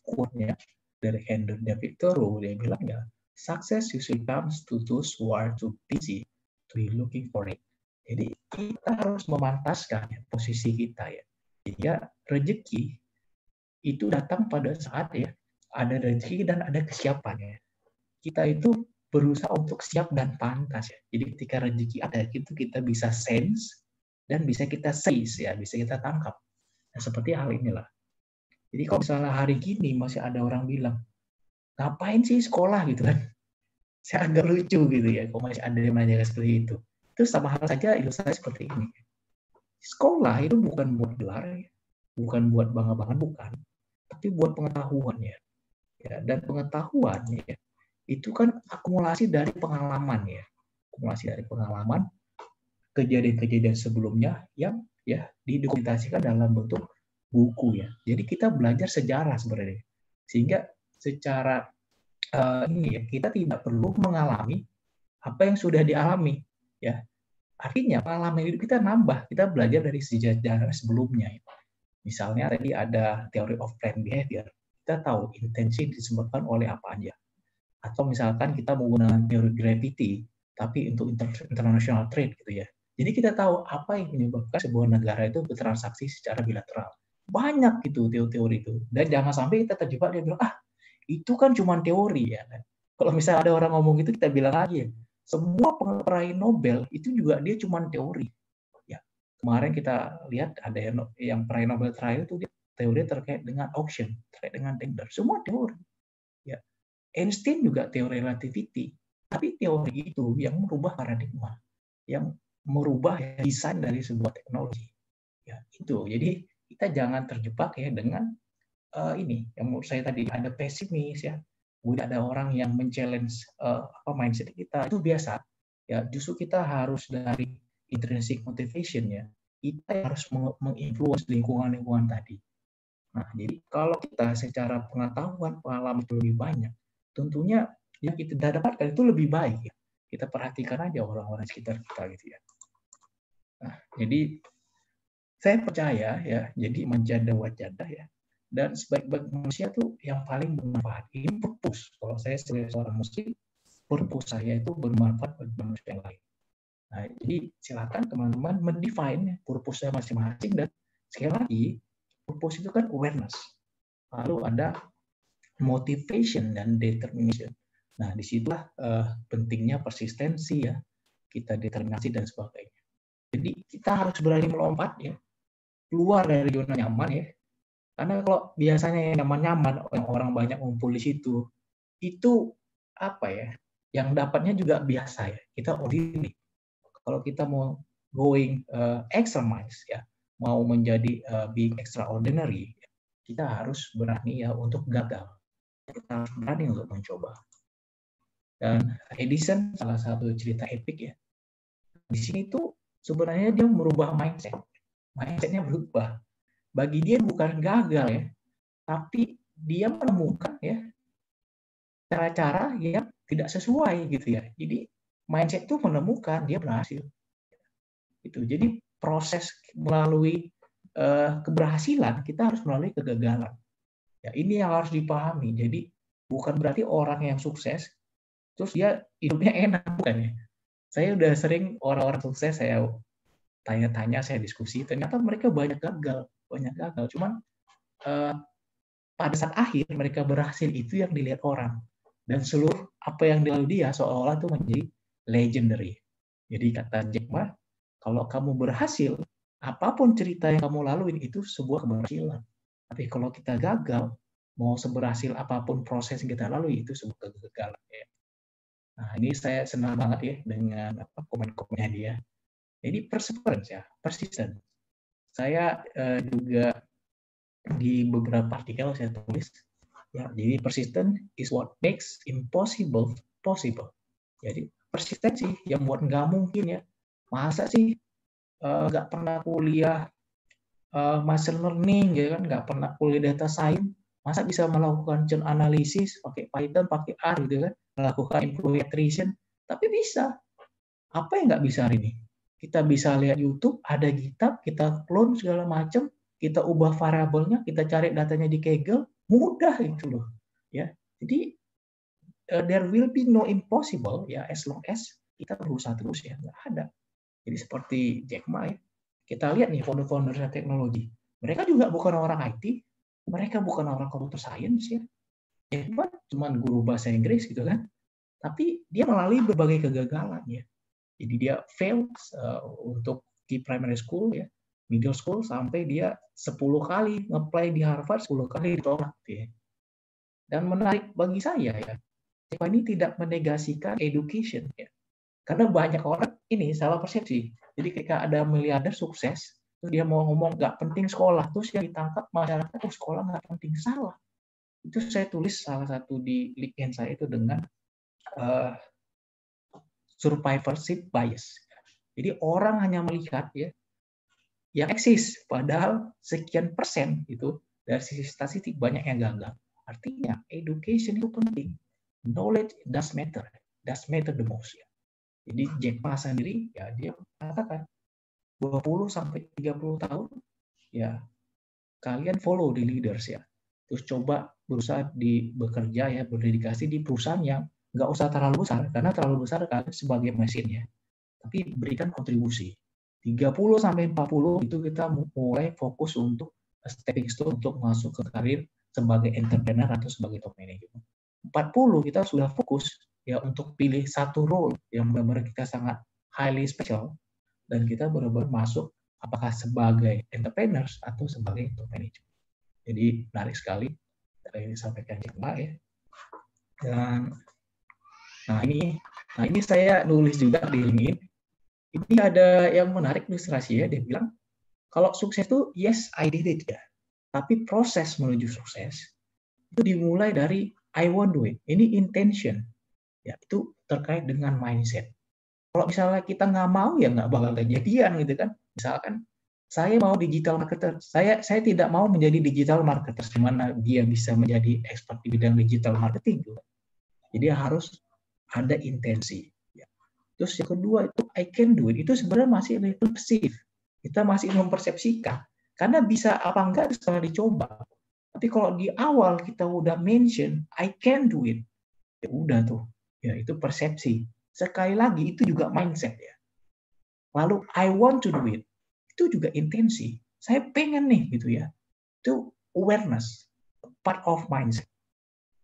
quote-nya dari Henry David Thoreau, dia bilang ya, success usually comes to those who are too busy to be looking for it. Jadi kita harus memantaskan ya, posisi kita ya. Jadi rezeki itu datang pada saat ya ada rezeki dan ada kesiapan ya. Kita itu berusaha untuk siap dan pantas ya. Jadi ketika rezeki ada itu kita bisa sense dan bisa kita seize ya, bisa kita tangkap. Nah, seperti hal inilah. Jadi kalau misalnya hari gini masih ada orang bilang, ngapain sih sekolah gitu kan? Saya agak lucu gitu ya, kalau masih ada yang nanya seperti itu. Itu sama hal saja ilustrasi seperti ini. Sekolah itu bukan buat gelar, ya. Bukan buat bangga-banggaan, bukan. Tapi buat pengetahuan ya. Dan pengetahuan ya, itu kan akumulasi dari pengalaman ya. Akumulasi dari pengalaman, kejadian-kejadian sebelumnya yang ya didokumentasikan dalam bentuk buku ya. Jadi kita belajar sejarah sebenarnya. Sehingga secara ini ya, kita tidak perlu mengalami apa yang sudah dialami ya. Artinya pengalaman hidup kita nambah, kita belajar dari sejarah sebelumnya. Misalnya tadi ada theory of planned behavior, kita tahu intensi disebabkan oleh apa aja. Atau misalkan kita menggunakan teori gravity, tapi untuk international trade gitu ya. Jadi kita tahu apa yang menyebabkan sebuah negara itu bertransaksi secara bilateral. Banyak gitu teori-teori itu. Dan jangan sampai kita terjebak dia bilang, itu kan cuma teori ya. Kalau misalnya ada orang ngomong gitu, kita bilang aja, semua peraih Nobel itu juga dia cuma teori. Ya, kemarin kita lihat ada yang peraih Nobel terakhir itu dia teori terkait dengan auction, terkait dengan tender, semua teori. Ya, Einstein juga teori relativity, tapi teori itu yang merubah paradigma, yang merubah desain dari sebuah teknologi. Ya, itu. Jadi kita jangan terjebak ya dengan ini yang menurut saya tadi ada pesimis ya. Udah ada orang yang men-challenge mindset kita, itu biasa. Ya, justru kita harus dari intrinsic motivation ya. Kita harus menginfluence lingkungan-lingkungan tadi. Nah, jadi kalau kita secara pengetahuan, pengalaman itu lebih banyak, tentunya yang kita dapatkan itu lebih baik ya. Kita perhatikan aja orang-orang sekitar kita gitu ya. Nah, jadi saya percaya ya, jadi menjadi wajada ya. Dan sebaik-baik manusia tuh yang paling bermanfaat. Ini purpose. Kalau saya sebagai seorang muslim, purpose saya itu bermanfaat bagi manusia yang lain. Nah, jadi silakan teman-teman mendefine purpose saya masing-masing, dan sekali lagi, purpose itu kan awareness. Lalu ada motivation dan determination. Nah, disitulah pentingnya persistensi ya, kita determinasi dan sebagainya. Jadi kita harus berani melompat ya, keluar dari zona nyaman ya. Karena kalau biasanya yang nyaman-nyaman, orang banyak ngumpul di situ, itu apa ya? Yang dapatnya juga biasa ya. Kita ordinary. Kalau kita mau going extra miles ya, mau menjadi being extraordinary, kita harus berani ya untuk gagal. Kita harus berani untuk mencoba. Dan Edison salah satu cerita epik ya. Di sini tuh sebenarnya dia merubah mindset. Mindsetnya berubah. Bagi dia bukan gagal ya, tapi dia menemukan ya cara-cara yang tidak sesuai gitu ya. Jadi mindset itu menemukan, dia berhasil. Itu. Jadi proses melalui keberhasilan kita harus melalui kegagalan. Ya, ini yang harus dipahami. Jadi bukan berarti orang yang sukses terus dia hidupnya enak, bukan ya. Saya udah sering orang-orang sukses saya tanya-tanya, saya diskusi, ternyata mereka banyak gagal. Cuman pada saat akhir mereka berhasil itu yang dilihat orang, dan seluruh apa yang dilalui dia seolah-olah itu menjadi legendary. Jadi kata Jack Ma, kalau kamu berhasil, apapun cerita yang kamu lalui itu sebuah keberhasilan. Tapi kalau kita gagal, mau seberhasil apapun proses yang kita lalui itu sebuah kegagalan. Nah, ini saya senang banget ya dengan komen-komennya dia. Jadi perseverance ya, persistent. Saya juga di beberapa artikel saya tulis ya, jadi persistent is what makes impossible possible. Jadi persistensi yang buat nggak mungkin ya. Masa sih nggak pernah kuliah machine learning ya kan, nggak pernah kuliah data science, masa bisa melakukan churn analysis pakai Python, pakai R gitu kan, melakukan employee attrition, tapi bisa. Apa yang nggak bisa hari ini? Kita bisa lihat YouTube, ada GitHub, kita clone segala macam, kita ubah variabelnya, kita cari datanya di Kaggle, mudah itu loh. Ya, jadi there will be no impossible ya, as long as kita berusaha terus ya, nggak ada. Jadi seperti Jack Ma ya, kita lihat nih founder-founder teknologi, mereka juga bukan orang IT, mereka bukan orang computer science ya, Jack Ma cuma guru bahasa Inggris gitu kan, tapi dia melalui berbagai kegagalan ya. Jadi dia fail untuk di primary school ya, middle school, sampai dia 10 kali nge-apply di Harvard, 10 kali ditolak ya. Dan menarik bagi saya ya, ini tidak menegasikan education ya. Karena banyak orang ini salah persepsi. Jadi ketika ada miliarder sukses, terus dia mau ngomong nggak penting sekolah, terus yang ditangkap masyarakat, sekolah nggak penting. Salah. Itu saya tulis salah satu di LinkedIn saya itu dengan survivorship bias. Jadi orang hanya melihat ya yang eksis, padahal sekian persen itu dari sisi statistik banyak yang gagal. Artinya education itu penting. Knowledge does matter the most ya. Jadi Jack Ma sendiri ya dia mengatakan 20 sampai 30 tahun ya kalian follow the leaders ya. Terus coba berusaha bekerja ya, berdedikasi di perusahaan yang nggak usah terlalu besar, karena terlalu besar kan sebagai mesinnya. Tapi berikan kontribusi. 30 sampai 40 itu kita mulai fokus untuk stepping stone untuk masuk ke karir sebagai entrepreneur atau sebagai top manager. 40 kita sudah fokus ya untuk pilih satu role yang benar-benar kita sangat highly special dan kita benar-benar masuk apakah sebagai entrepreneurs atau sebagai top manager. Jadi menarik sekali yang disampaikan Jack Ma ya. Dan nah ini saya nulis juga di LinkedIn. Ini ada yang menarik ilustrasi ya, dia bilang kalau sukses itu yes I did it ya. Tapi proses menuju sukses itu dimulai dari I want to do it. Ini intention. Ya, itu terkait dengan mindset. Kalau misalnya kita nggak mau ya nggak bakal kejadian gitu kan. Misalkan saya mau digital marketer, saya tidak mau menjadi digital marketer di mana dia bisa menjadi expert di bidang digital marketing. Gitu. Jadi harus ada intensi. Ya. Terus yang kedua itu I can do it. Itu sebenarnya masih refleksif. Kita masih mempersepsikan. Karena bisa apa enggak setelah dicoba. Tapi kalau di awal kita udah mention I can do it, ya udah tuh. Ya itu persepsi. Sekali lagi itu juga mindset ya. Lalu I want to do it. Itu juga intensi. Saya pengen nih gitu ya. Itu awareness, part of mindset.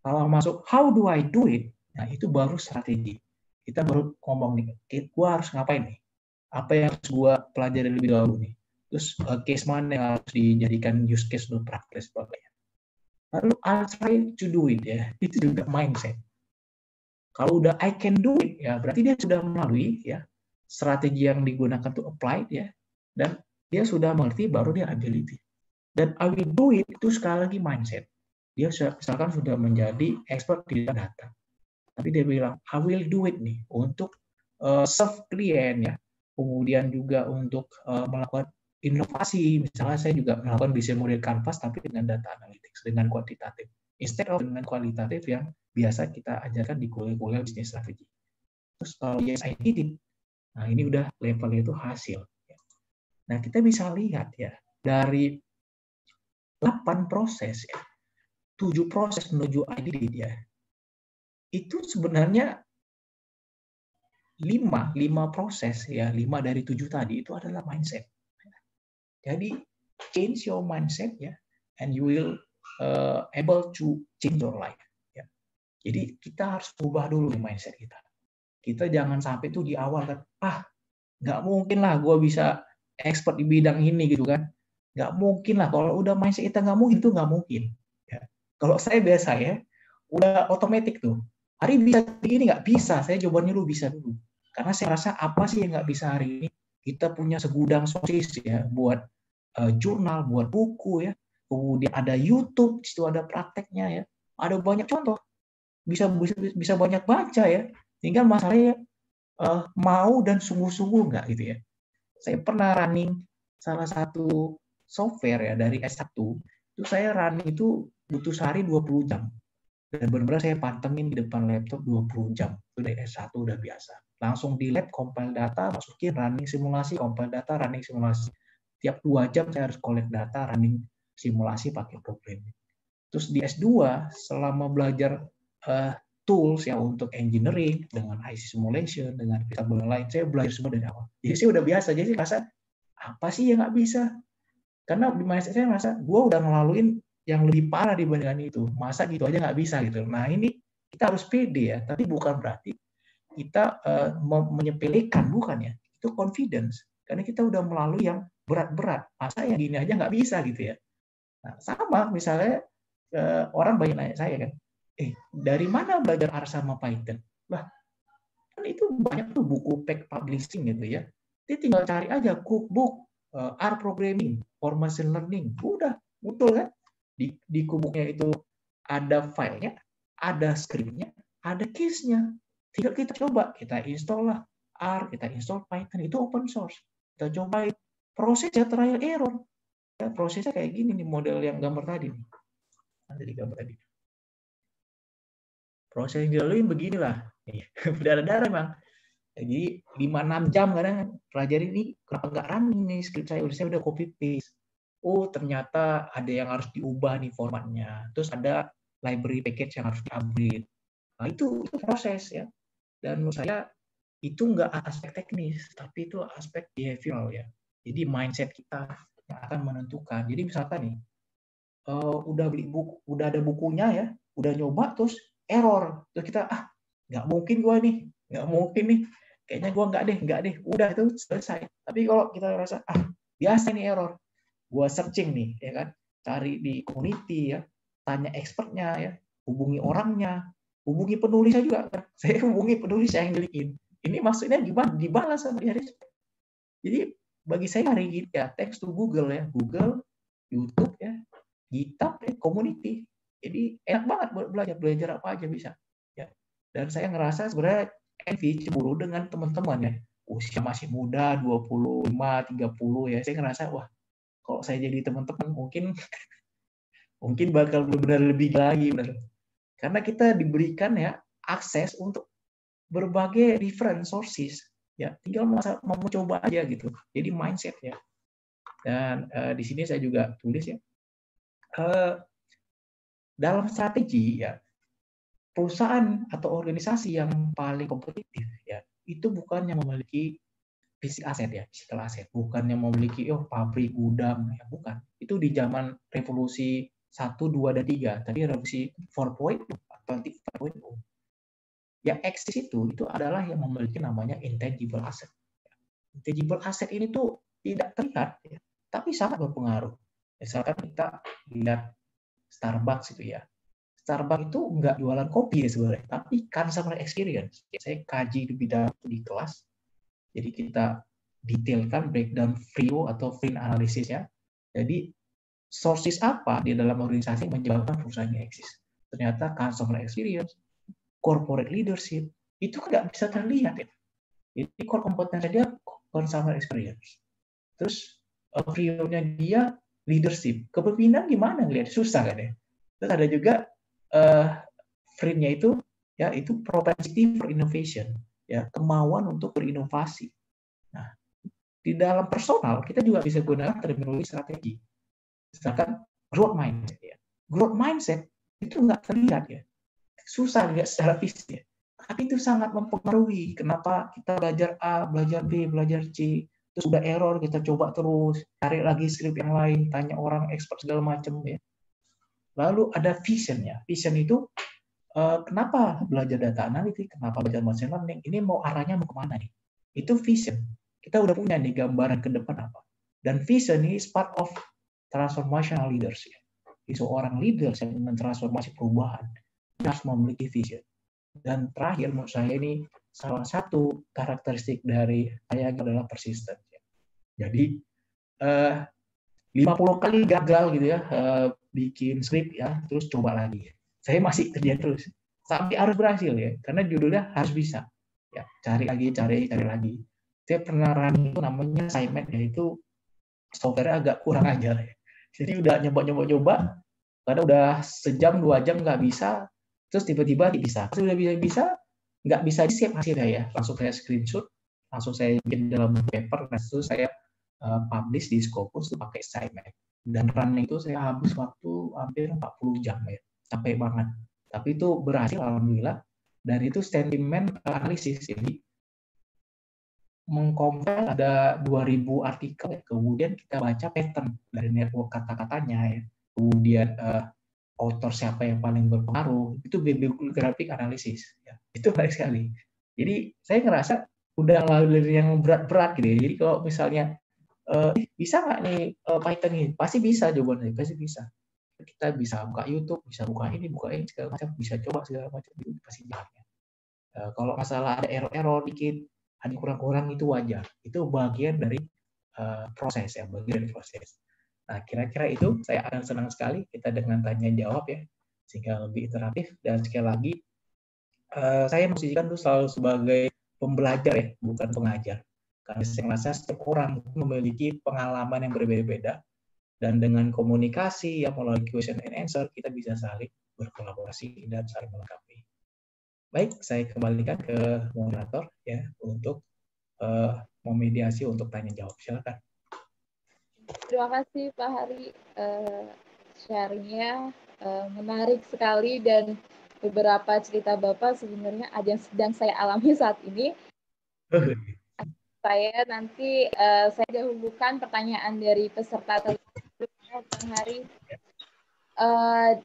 Kalau masuk how do I do it? Nah, itu baru strategi. Kita baru ngomong nih, gue harus ngapain nih? Apa yang harus gue pelajari lebih dahulu nih? Terus case mana yang harus dijadikan use case untuk praktis sebagainya. Lalu I'll try to do it ya. Itu juga mindset. Kalau udah I can do it ya, berarti dia sudah melalui ya strategi yang digunakan untuk apply ya, dan dia sudah mengerti baru dia ability. Dan I will do it itu sekali lagi mindset. Dia misalkan sudah menjadi expert di data. Tapi dia bilang, I will do it nih untuk serve klien ya. Kemudian juga untuk melakukan inovasi. Misalnya saya juga melakukan bisnis model canvas tapi dengan data analytics, dengan kuantitatif. Instead of dengan kualitatif yang biasa kita ajarkan di kuliah-kuliah bisnis strategi. Terus kalau yes I did it, nah ini udah levelnya itu hasil. Nah kita bisa lihat ya, dari 8 proses ya, 7 proses menuju I did it ya, itu sebenarnya 5 proses ya, 5 dari 7 tadi itu adalah mindset. Jadi change your mindset ya, and you will able to change your life. Ya. Jadi kita harus ubah dulu mindset kita. Kita jangan sampai tuh di awal kan, nggak mungkin lah gue bisa expert di bidang ini gitu kan. Nggak mungkin lah, kalau udah mindset kita nggak mungkin, itu nggak mungkin. Ya. Kalau saya biasa ya, udah otomatis tuh. Hari bisa begini nggak bisa, saya jawabannya dulu bisa dulu. Karena saya rasa apa sih yang nggak bisa hari ini? Kita punya segudang sources ya, buat jurnal, buat buku ya. Kemudian ada YouTube, di situ ada prakteknya ya. Ada banyak contoh. Bisa banyak baca ya. Tinggal masalahnya mau dan sungguh-sungguh nggak gitu ya. Saya pernah running salah satu software ya dari S1. Itu saya running itu butuh sehari 20 jam. Dan benar-benar saya pantengin di depan laptop 20 jam. Itu dari S1 udah biasa. Langsung di lab, compile data, masukin running simulasi, compile data, running simulasi. Tiap 2 jam saya harus collect data, running simulasi pakai programming. Terus di S2, selama belajar tools ya untuk engineering, dengan IC simulation, dengan variable lain, saya belajar semua dari awal. Jadi saya udah biasa, jadi rasa, apa sih yang nggak bisa? Karena di mindset saya merasa, gue udah ngelaluin yang lebih parah dibandingkan itu. Masa gitu aja nggak bisa gitu. Nah ini kita harus pede ya, tapi bukan berarti kita menyepelekan, bukan ya. Itu confidence. Karena kita udah melalui yang berat-berat. Masa yang gini aja nggak bisa gitu ya. Nah, sama misalnya orang banyak nanya saya kan, dari mana belajar R sama Python? Lah, kan itu banyak tuh buku pack publishing gitu ya. Dia tinggal cari aja cookbook, R programming, or machine learning. Udah, muncul kan? Di cookbooknya itu ada filenya, ada scriptnya, ada case-nya. Tinggal kita coba, kita install lah R, kita install Python, itu open source. Kita cobain prosesnya trial error. Ya, prosesnya kayak gini nih, model yang gambar tadi nih. Nanti di gambar tadi. Proses yang dilalui beginilah. Berdarah-darah memang. Jadi 5-6 jam kadang pelajari ini kenapa nggak running nih script saya udah copy paste. Oh ternyata ada yang harus diubah nih formatnya. Terus ada library package yang harus di-upgrade. Nah itu proses ya. Dan menurut saya itu nggak aspek teknis, tapi itu aspek behavioral ya. Jadi mindset kita yang akan menentukan. Jadi misalkan nih, udah beli buku, udah ada bukunya ya, udah nyoba terus error, terus kita nggak mungkin gua nih, nggak mungkin nih, kayaknya gua nggak deh, udah itu selesai. Tapi kalau kita rasa biasa nih error, gua searching nih, ya kan, cari di community ya, tanya expertnya ya, hubungi orangnya, hubungi penulisnya juga kan. Saya hubungi penulis yang ngelikin. Ini maksudnya gimana? Dibalas sama dia. Jadi bagi saya hari ini ya, thanks to Google ya, Google, YouTube ya, GitHub ya, community. Jadi enak banget buat belajar apa aja bisa. Ya. Dan saya ngerasa sebenarnya envy, cemburu dengan teman-teman ya. Usia masih muda, 25, 30 ya. Saya ngerasa wah, kalau saya jadi teman-teman mungkin bakal benar-benar lebih lagi benar. Karena kita diberikan ya akses untuk berbagai different sources ya, tinggal mau coba aja gitu. Jadi mindset ya. Dan di sini saya juga tulis ya, dalam strategi ya, perusahaan atau organisasi yang paling kompetitif ya, itu bukan yang memiliki fisik aset ya, physical aset, bukan yang memiliki pabrik, gudang ya, bukan. Itu di zaman revolusi 1, 2 dan 3. Tadi revolusi 4.0, 25.0. Yang eksis itu adalah yang memiliki namanya intangible asset. Intangible asset ini tuh tidak terlihat, ya, tapi sangat berpengaruh. Misalkan kita lihat Starbucks itu ya. Starbucks itu nggak jualan kopi ya sebenarnya, tapi customer experience. Saya kaji di bidang di kelas, jadi kita detailkan breakdown FRIO atau Fin Analysis ya. Jadi sources apa di dalam organisasi menyebabkan perusahaannya eksis. Ternyata customer experience, corporate leadership, itu nggak bisa terlihat ya. Jadi core kompetensi dia consumer experience. Terus FRIO-nya dia leadership. Kepemimpinan gimana ngelihat? Susah kan ya. Terus ada juga FRIN-nya itu ya, itu propensity for innovation, ya, kemauan untuk berinovasi. Nah, di dalam personal kita juga bisa gunakan terminologi strategi. Misalkan growth mindset ya. Growth mindset itu nggak terlihat ya. Susah lihat secara fisik ya. Tapi itu sangat mempengaruhi kenapa kita belajar A, belajar B, belajar C, terus udah error kita coba terus, cari lagi script yang lain, tanya orang expert segala macam ya. Lalu ada vision ya. Vision itu kenapa belajar data analitik, kenapa belajar machine learning, ini mau arahnya mau kemana nih? Itu vision. Kita udah punya nih gambaran ke depan apa. Dan vision ini is part of transformational leaders ya. Jadi seorang leader yang mentransformasi perubahan harus memiliki vision. Dan terakhir menurut saya ini salah satu karakteristik dari saya adalah persisten. Jadi 50 kali gagal gitu ya, bikin script ya, terus coba lagi. Saya masih kerja terus sampai harus berhasil ya, karena judulnya harus bisa. Ya, cari lagi. Saya pernah running itu namanya Cymet, yaitu software agak kurang ajar ya. Jadi udah nyoba, karena udah sejam 2 jam nggak bisa, terus tiba-tiba bisa. Sudah bisa, nggak bisa di save hasilnya ya. Langsung saya screenshot, langsung saya bikin dalam paper, dan itu saya publish di Scopus itu pakai Cymet. Dan running itu saya habis waktu hampir 40 jam ya, capek banget. Tapi itu berhasil alhamdulillah. Dan itu sentiment analisis, jadi mengkompil ada 2000 artikel, kemudian kita baca pattern dari network kata-katanya ya. Kemudian author siapa yang paling berpengaruh, itu bibliographic analisis ya. Itu baik sekali. Jadi saya ngerasa udah ngelaluin yang berat-berat gitu ya. Jadi kalau misalnya bisa nggak nih Python ini? Pasti bisa jawabannya, pasti bisa. Kita bisa buka YouTube, bisa buka ini segala macam, bisa coba segala macam, itu pasti jalannya. Kalau masalah ada error dikit, ada kurang-kurang, itu wajar. Itu bagian dari proses ya, bagian dari proses. Nah, kira-kira itu saya akan senang sekali kita dengan tanya jawab ya, sehingga lebih interaktif. Dan sekali lagi saya posisikan tuh selalu sebagai pembelajar ya, bukan pengajar. Karena saya merasa setiap orang memiliki pengalaman yang berbeda-beda, dan dengan komunikasi yang melalui question and answer, kita bisa saling berkolaborasi dan saling melengkapi. Baik, saya kembalikan ke moderator ya untuk memediasi untuk tanya jawab. Silakan. Terima kasih Pak Hari, sharingnya menarik sekali, dan beberapa cerita Bapak sebenarnya ada yang sedang saya alami saat ini. Saya nanti saya dahulukan pertanyaan dari peserta Bang Hari.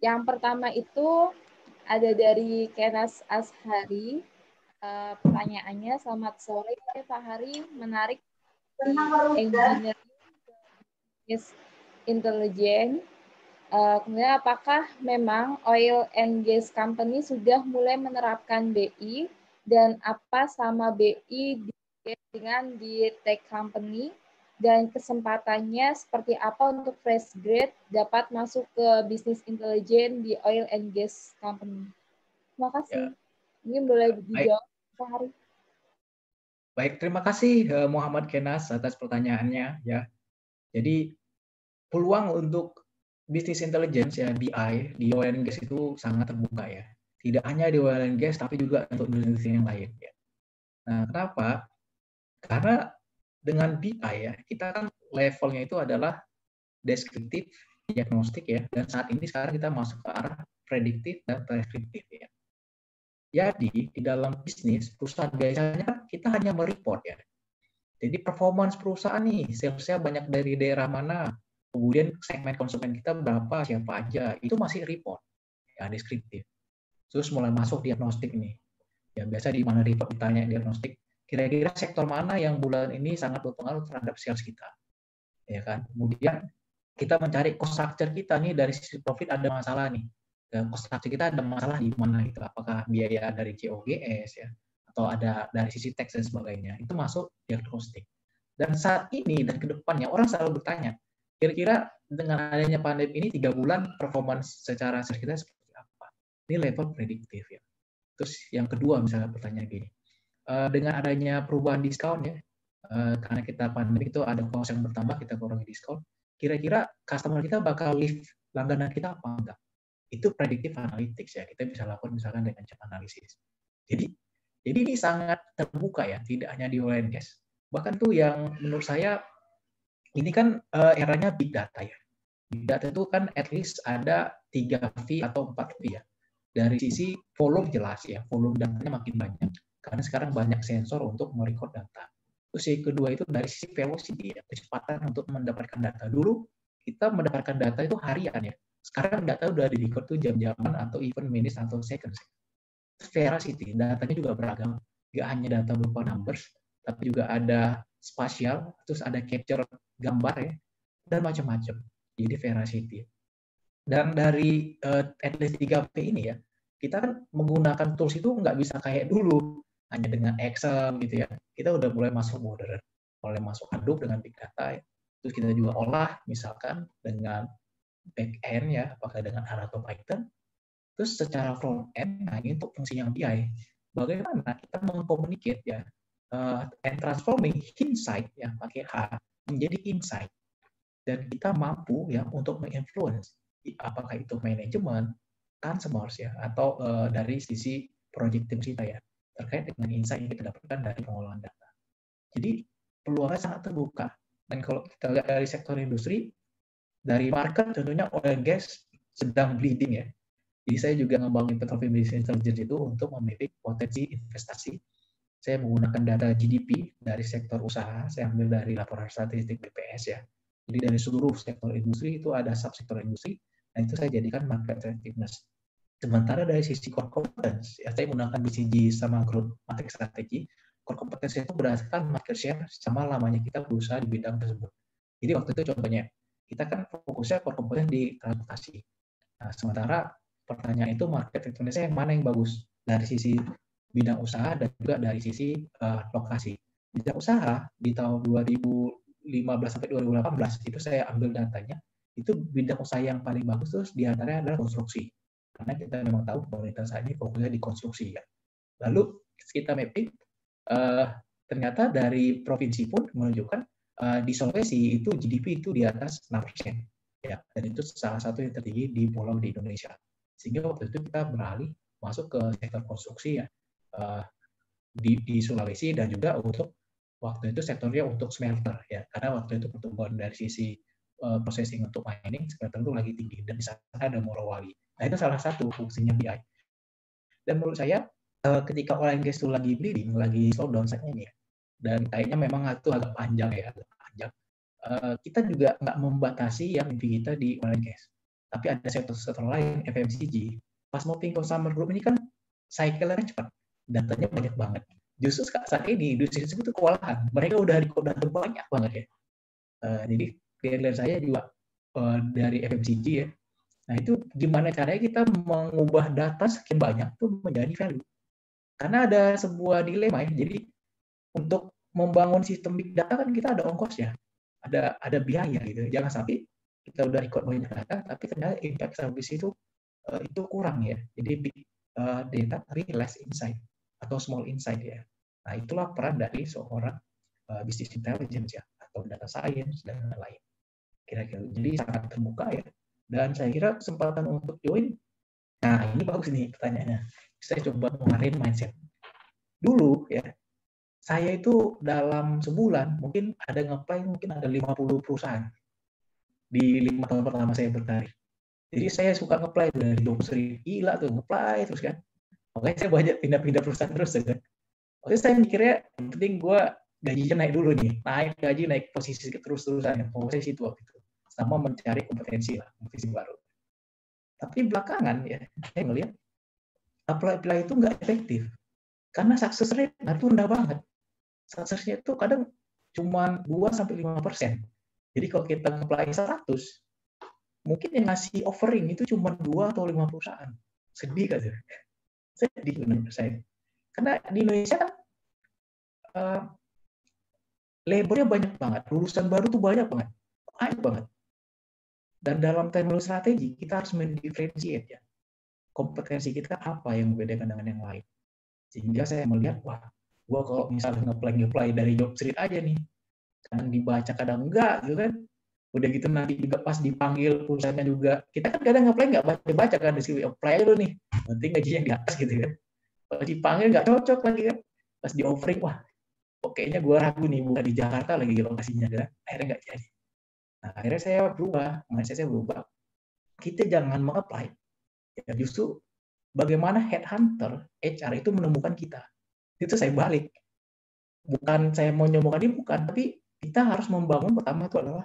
Yang pertama itu ada dari Kenas Ashari. Pertanyaannya, selamat sore Pak Hari, menarik di engineering business intelligence. Kemudian apakah memang oil and gas company sudah mulai menerapkan BI, dan apa sama BI dengan di tech company, dan kesempatannya seperti apa untuk fresh grade dapat masuk ke business intelligence di oil and gas company? Terima kasih. Mungkin boleh dijawab Pak Hari. Baik, terima kasih Muhammad Kenas atas pertanyaannya ya. Jadi peluang untuk bisnis intelligence ya BI di oil and gas itu sangat terbuka ya. Tidak hanya di oil and gas tapi juga untuk industri yang lain ya. Nah, kenapa? Karena dengan BI ya, kita kan levelnya itu adalah deskriptif, diagnostik ya, dan saat ini sekarang kita masuk ke arah prediktif dan preskriptif ya. Jadi di dalam bisnis perusahaan biasanya kita hanya mereport ya. Jadi performance perusahaan nih, salesnya banyak dari daerah mana, kemudian segmen konsumen kita berapa, siapa aja, itu masih report, ya deskriptif. Terus mulai masuk diagnostik nih. Ya biasa di mana report ditanya diagnostik, kira-kira sektor mana yang bulan ini sangat berpengaruh terhadap sales kita, ya kan? Kemudian kita mencari cost structure kita nih, dari sisi profit ada masalah nih. Dan cost structure kita ada masalah di mana itu? Apakah biaya dari COGS ya, atau ada dari sisi tax dan sebagainya. Itu masuk diagnostik. Dan saat ini dan ke depannya orang selalu bertanya, kira-kira dengan adanya pandemi ini 3 bulan performance secara sales kita seperti apa? Ini level prediktif ya. Terus yang kedua misalnya pertanyaan gini, dengan adanya perubahan diskon ya, karena kita pandemi itu ada cost yang bertambah, kita kurangi diskon, kira-kira customer kita bakal lift langganan kita apa enggak? Itu predictive analytics ya, kita bisa lakukan misalkan dengan cara analisis. Jadi ini sangat terbuka ya, tidak hanya di oil and gas. Bahkan tuh yang menurut saya ini kan eranya big data ya. Big data itu kan at least ada 3V atau 4V ya. Dari sisi volume jelas ya, volume datanya makin banyak. Karena sekarang banyak sensor untuk merecord data. Terus yang kedua itu dari sisi velocity ya, kecepatan untuk mendapatkan data. Dulu kita mendapatkan data itu harian ya. Sekarang data udah di-record tuh jam-jaman atau even minutes atau seconds. Veracity, datanya juga beragam. Nggak hanya data berupa numbers, tapi juga ada spasial, terus ada capture gambar ya, dan macam-macam. Jadi veracity. Dan dari at least 3P ini ya, kita kan menggunakan tools itu nggak bisa kayak dulu, hanya dengan Excel gitu ya. Kita udah mulai masuk modern, mulai masuk Hadoop dengan big data ya. Terus kita juga olah misalkan dengan back end ya, apakah dengan R atau Python. Terus secara front end, nah ini untuk fungsi yang BI, bagaimana kita mengkomunikasi ya, and transforming insight ya pakai H menjadi insight, dan kita mampu ya untuk menginfluence apakah itu manajemen, customers ya, atau dari sisi project team kita ya, terkait dengan insight yang kita dapatkan dari pengolahan data. Jadi peluangnya sangat terbuka. Dan kalau kita lihat dari sektor industri, dari market tentunya oil and gas sedang bleeding ya. Jadi saya juga ngembangin Petroleum Business Intelligence itu untuk memilih potensi investasi. Saya menggunakan data GDP dari sektor usaha, saya ambil dari laporan statistik BPS ya. Jadi dari seluruh sektor industri itu ada subsektor industri, dan itu saya jadikan market attractiveness. Sementara dari sisi core competence, ya saya menggunakan BCG sama growth matrix strategi. Core competence itu berdasarkan market share sama lamanya kita berusaha di bidang tersebut. Jadi waktu itu contohnya, kita kan fokusnya core competence di transportasi. Nah, sementara pertanyaan itu market Indonesia yang mana yang bagus dari sisi bidang usaha dan juga dari sisi lokasi. Bidang usaha di tahun 2015 sampai 2018 itu saya ambil datanya, itu bidang usaha yang paling bagus terus diantaranya adalah konstruksi. Karena kita memang tahu pemerintah saat ini fokusnya di konstruksi ya. Lalu kita mapping, ternyata dari provinsi pun menunjukkan di Sulawesi itu GDP itu di atas 6%. Ya, dan itu salah satu yang tertinggi di pulau di Indonesia. Sehingga waktu itu kita beralih masuk ke sektor konstruksi ya, di Sulawesi, dan juga untuk waktu itu sektornya untuk smelter ya, karena waktu itu pertumbuhan dari sisi processing untuk mining smelter itu lagi tinggi, dan di sana ada Morowali. Nah itu salah satu fungsinya BI. Dan menurut saya ketika oil and gas itu lagi bleeding, lagi slow down saat ini ya, dan kayaknya memang itu agak panjang ya, agak panjang. Kita juga nggak membatasi yang mimpi kita di oil and gas, tapi ada sektor-sektor lain, FMCG, fast moving consumer group ini kan cycle-nya cepat, datanya banyak banget. Justru saat ini industri tersebut itu kewalahan, mereka udah record data banyak banget ya. Jadi klien saya juga dari FMCG ya. Nah itu gimana caranya kita mengubah data sekian banyak itu menjadi value. Karena ada sebuah dilema ya. Jadi untuk membangun sistem big data kan kita ada ongkosnya, ada biaya gitu. Jangan sampai kita udah record banyak data, tapi ternyata impact service itu kurang ya. Jadi big data tapi less insight atau small insight ya. Nah itulah peran dari seorang business intelligence ya, atau data science dan lain-lain. Kira-kira jadi sangat terbuka ya. Dan saya kira kesempatan untuk join, nah ini bagus nih pertanyaannya. Saya coba mengarin mindset. Dulu ya, saya itu dalam sebulan mungkin ada nge-apply mungkin ada 50 perusahaan di 5 tahun pertama saya berkarir. Jadi saya suka nge-apply dari 20 gila tuh nge-apply terus kan. Makanya saya banyak pindah-pindah perusahaan terus kan. Makanya saya mikirnya yang penting gue gajinya naik dulu nih, naik gaji, naik posisi terus-terusan, posisi itu waktu itu, sama mencari kompetensi baru. Tapi belakangan ya, saya melihat apply itu nggak efektif, karena success rate itu rendah banget. Success-nya itu kadang cuma 2-5%. Jadi kalau kita apply 100, mungkin yang ngasih offering itu cuma 2 atau 5 perusahaan. Sedih kan? Sedih menurut saya. Karena di Indonesia kan labornya banyak banget, lulusan baru tuh banyak banget. Dan dalam teknologi strategi kita harus mendifferentiate ya. Kompetensi kita apa yang membedakan dengan yang lain. Sehingga saya melihat, wah, gua kalau misalnya nge-apply dari job street aja nih, kadang dibaca kadang enggak gitu kan. Udah gitu nanti juga pas dipanggil perusahaannya juga, kita kan kadang nge-apply nggak baca kan, di apply aja dulu nih, nanti gajinya di atas gitu kan. Pas dipanggil nggak cocok lagi kan, pas di offering, wah, kayaknya gue ragu nih, bukan di Jakarta lagi lokasinya kan, akhirnya nggak jadi. Nah, akhirnya saya berubah, mindset saya berubah. Kita jangan meng-apply, ya justru bagaimana headhunter HR itu menemukan kita. Itu saya balik. Bukan saya mau nyomokan ini, bukan, tapi kita harus membangun pertama itu adalah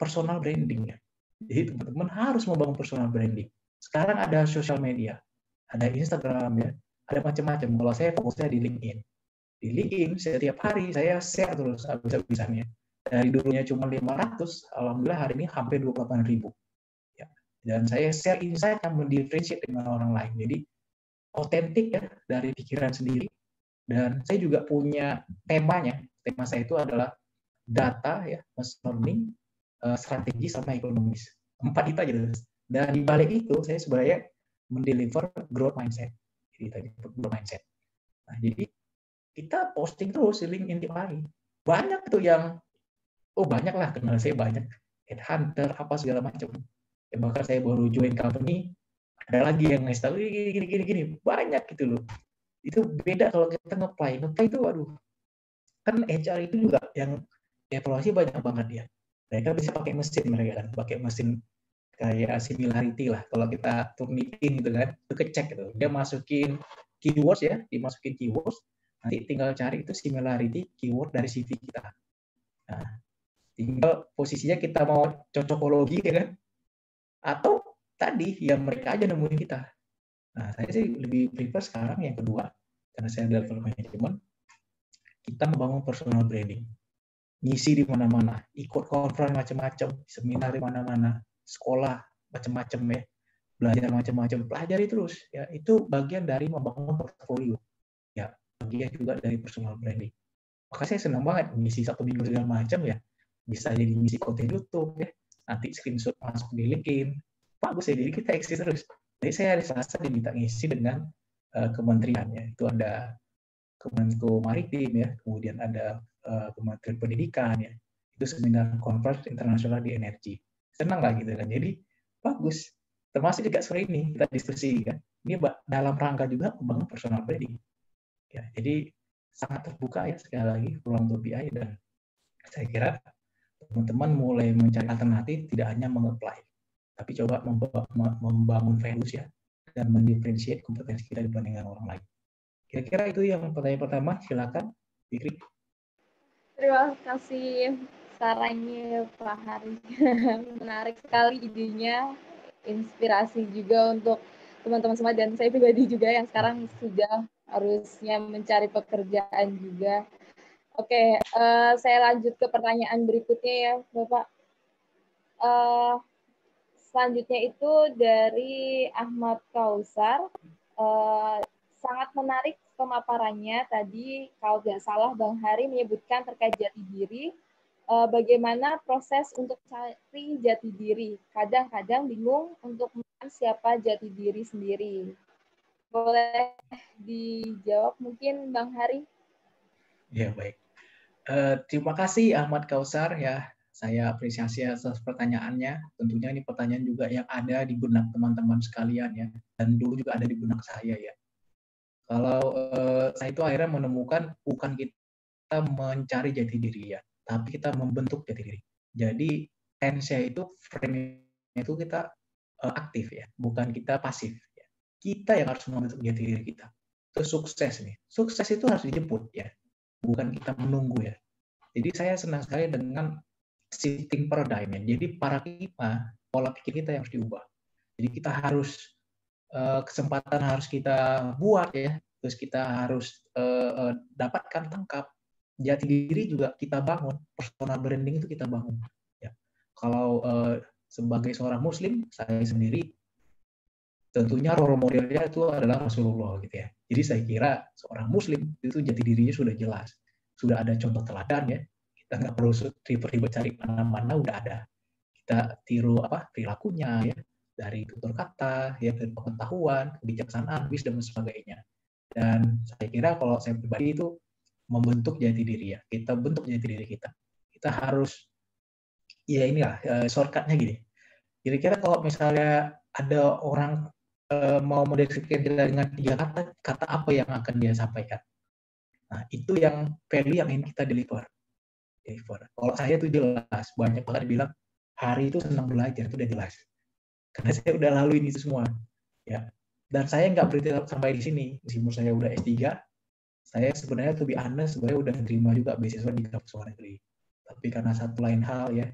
personal branding ya. Jadi teman-teman harus membangun personal branding. Sekarang ada sosial media, ada Instagram ya, ada macam-macam. Kalau saya fokusnya di LinkedIn. Di LinkedIn setiap hari saya share terus habis-habisannya. Dari dulunya cuma 500, alhamdulillah hari ini hampir 28.000. Ya. Dan saya share insight yang mendifferentiate dengan orang lain. Jadi otentik ya dari pikiran sendiri. Dan saya juga punya temanya. Tema saya itu adalah data ya, machine learning, strategi sama ekonomis. 4 itu aja. Dan di balik itu saya sebenarnya mendeliver growth mindset. Jadi tadi growth mindset. Nah, jadi kita posting terus di LinkedIn tiap hari. Banyak tuh yang banyak lah, kenal saya banyak, headhunter apa segala macam. Ya, bahkan saya baru join company, ada lagi yang ngasih tahu gini, banyak gitu loh. Itu beda kalau kita nge-apply itu waduh. Kan HR itu juga yang evaluasi banyak banget ya. Mereka bisa pakai mesin, mereka kan pakai mesin kayak similarity lah. Kalau kita turnitin gitu kan, itu kecek gitu. Dia masukin keywords ya, dimasukin keywords, nanti tinggal cari itu similarity keyword dari CV kita. Nah, tinggal posisinya kita mau cocokologi ya kan, atau tadi yang mereka aja nemuin kita. Nah, saya sih lebih prefer sekarang yang kedua, karena saya development management, kita membangun personal branding, ngisi di mana-mana, ikut conference macam-macam, seminar di mana-mana, sekolah macam-macam ya, belajar macam-macam, pelajari terus ya, itu bagian dari membangun portfolio ya, bagian juga dari personal branding. Maka saya senang banget ngisi 1 minggu segala macam ya, bisa jadi ngisi konten YouTube ya, nanti screenshot masuk di LinkedIn, bagus ya, jadi kita eksis terus. Jadi saya hari Selasa diminta ngisi dengan kementerian ya. Itu ada Kemenko Maritim ya, kemudian ada Kementerian Pendidikan ya. Itu seminar conference internasional di energi. Senang lah gitu kan. Jadi bagus. Termasuk juga sore ini kita diskusi kan. Ini dalam rangka juga membangun personal branding. Ya, jadi sangat terbuka ya sekali lagi ruang untuk BI, dan saya kira teman-teman mulai mencari alternatif tidak hanya meng-apply, tapi coba membangun values ya dan mendifferentiate kompetensi kita dibandingkan orang lain. Kira-kira itu yang pertanyaan pertama. Silakan, Fikri. Terima kasih sarannya Pak Hari. Menarik sekali idenya, inspirasi juga untuk teman-teman semua, dan saya pribadi juga yang sekarang sudah harusnya mencari pekerjaan juga. Oke, saya lanjut ke pertanyaan berikutnya ya Bapak. Selanjutnya itu dari Ahmad Kausar. Sangat menarik pemaparannya tadi, kalau tidak salah Bang Hari menyebutkan terkait jati diri, bagaimana proses untuk cari jati diri. Kadang-kadang bingung untuk menemukan siapa jati diri sendiri. Boleh dijawab mungkin Bang Hari? Ya, baik. Terima kasih Ahmad Kausar ya. Saya apresiasi atas pertanyaannya. Tentunya ini pertanyaan juga yang ada di benak teman-teman sekalian ya. Dan dulu juga ada di benak saya ya. Kalau saya itu akhirnya menemukan bukan kita mencari jati diri ya, tapi kita membentuk jati diri. Jadi tense itu frame itu kita aktif ya, bukan kita pasif ya. Kita yang harus membentuk jati diri kita. Itu sukses nih. Sukses itu harus dijemput ya, bukan kita menunggu ya. Jadi saya senang sekali dengan shifting paradigm ya. Jadi paradigma pola pikir kita yang harus diubah. Jadi kita harus kesempatan harus kita buat ya, terus kita harus dapatkan, tangkap. Jati diri juga kita bangun, personal branding itu kita bangun ya. Kalau sebagai seorang muslim, saya sendiri tentunya role modelnya itu adalah Rasulullah gitu ya. Jadi saya kira seorang muslim itu jati dirinya sudah jelas, sudah ada contoh teladan ya. Kita nggak perlu ribet-ribet cari mana-mana, udah ada. Kita tiru perilakunya ya, dari tutur kata, ya, dari pengetahuan, kebijaksanaan, wisdom dan sebagainya. Dan saya kira kalau saya pribadi itu membentuk jati diri ya. Kita bentuk jati diri kita. Kita harus, ya inilah shortcutnya gini. Kira-kira kalau misalnya ada orang mau mendeskripsikan kita dengan 3 kata, kata apa yang akan dia sampaikan? Nah, itu yang value yang ingin kita deliver. Kalau saya itu jelas, banyak banget bilang Hari itu senang belajar, itu udah jelas. Karena saya udah lalui ini semua. Ya. Dan saya nggak berhenti sampai di sini. Meskipun saya udah S3, saya sebenarnya to be honest, sebenarnya udah terima juga beasiswa di kampus luar negeri. Tapi karena satu lain hal ya,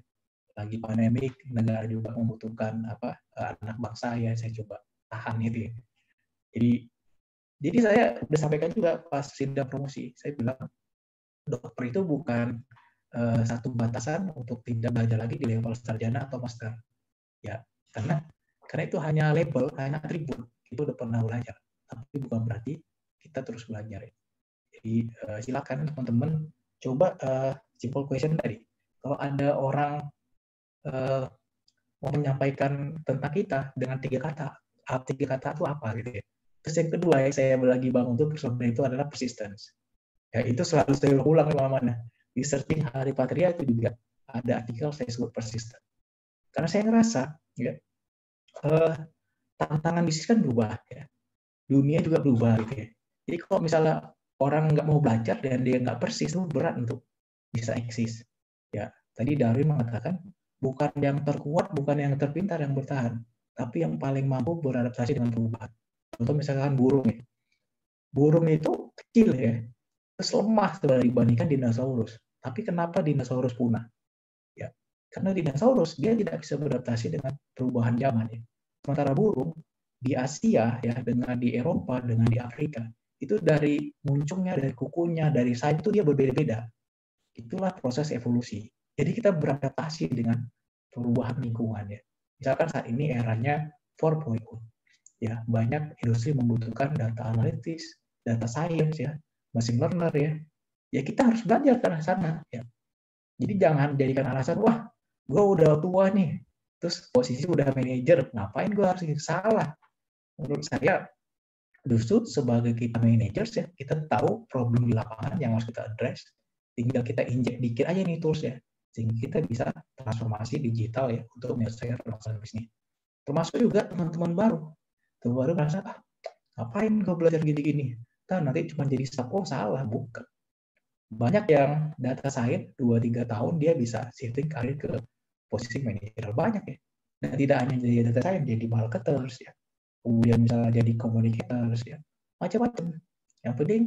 lagi pandemik, negara juga membutuhkan anak bangsa ya, saya coba tahan itu ya. Jadi saya udah sampaikan juga pas sidang promosi, saya bilang dokter itu bukan satu batasan untuk tidak belajar lagi di level sarjana atau master. Ya, karena itu hanya label, hanya atribut. Itu udah pernah belajar. Tapi bukan berarti kita terus belajar. Ya. Jadi silakan teman-teman coba simple question tadi. Kalau ada orang mau menyampaikan tentang kita dengan 3 kata, 3 kata itu apa gitu ya. Terus yang kedua yang saya lagi bangun itu adalah persistence. Ya, itu selalu saya ulang kemana-mana. Di searching Hari Patria itu juga ada artikel saya sebut persistent. Karena saya ngerasa ya, tantangan bisnis kan berubah ya. Dunia juga berubah gitu ya. Jadi kalau misalnya orang nggak mau belajar dan dia nggak persis, itu berat untuk bisa eksis. Ya, tadi Darwin mengatakan bukan yang terkuat, bukan yang terpintar yang bertahan, tapi yang paling mampu beradaptasi dengan perubahan. Contoh misalkan burung ya. Burung itu kecil ya, terus lemah dibandingkan dinosaurus. Tapi kenapa dinosaurus punah? Ya, karena dinosaurus dia tidak bisa beradaptasi dengan perubahan zaman ya. Sementara burung di Asia ya, dengan di Eropa, dengan di Afrika, itu dari muncungnya, dari kukunya, dari sayap itu dia berbeda-beda. Itulah proses evolusi. Jadi kita beradaptasi dengan perubahan lingkungan ya. Misalkan saat ini eranya 4.0. Ya, banyak industri membutuhkan data analitis, data science ya, machine learner ya. Ya kita harus belajar ke sana ya. Jadi jangan jadikan alasan, wah, gue udah tua nih, terus posisi udah manajer, ngapain gue harus salah? Menurut saya justru sebagai kita managers ya, kita tahu problem di lapangan yang harus kita address, tinggal kita injek dikit aja nih tools ya, sehingga kita bisa transformasi digital ya untuk menyelesaikan permasalahan bisnis. Termasuk juga teman-teman baru merasa, ngapain gue belajar gini-gini, nanti cuma jadi staff. Oh salah, bukan. Banyak yang data science 2-3 tahun dia bisa shifting karir ke posisi manajer, banyak ya. Dan tidak hanya jadi data science, jadi marketers ya, kemudian misalnya jadi communicators ya, macam-macam. Yang penting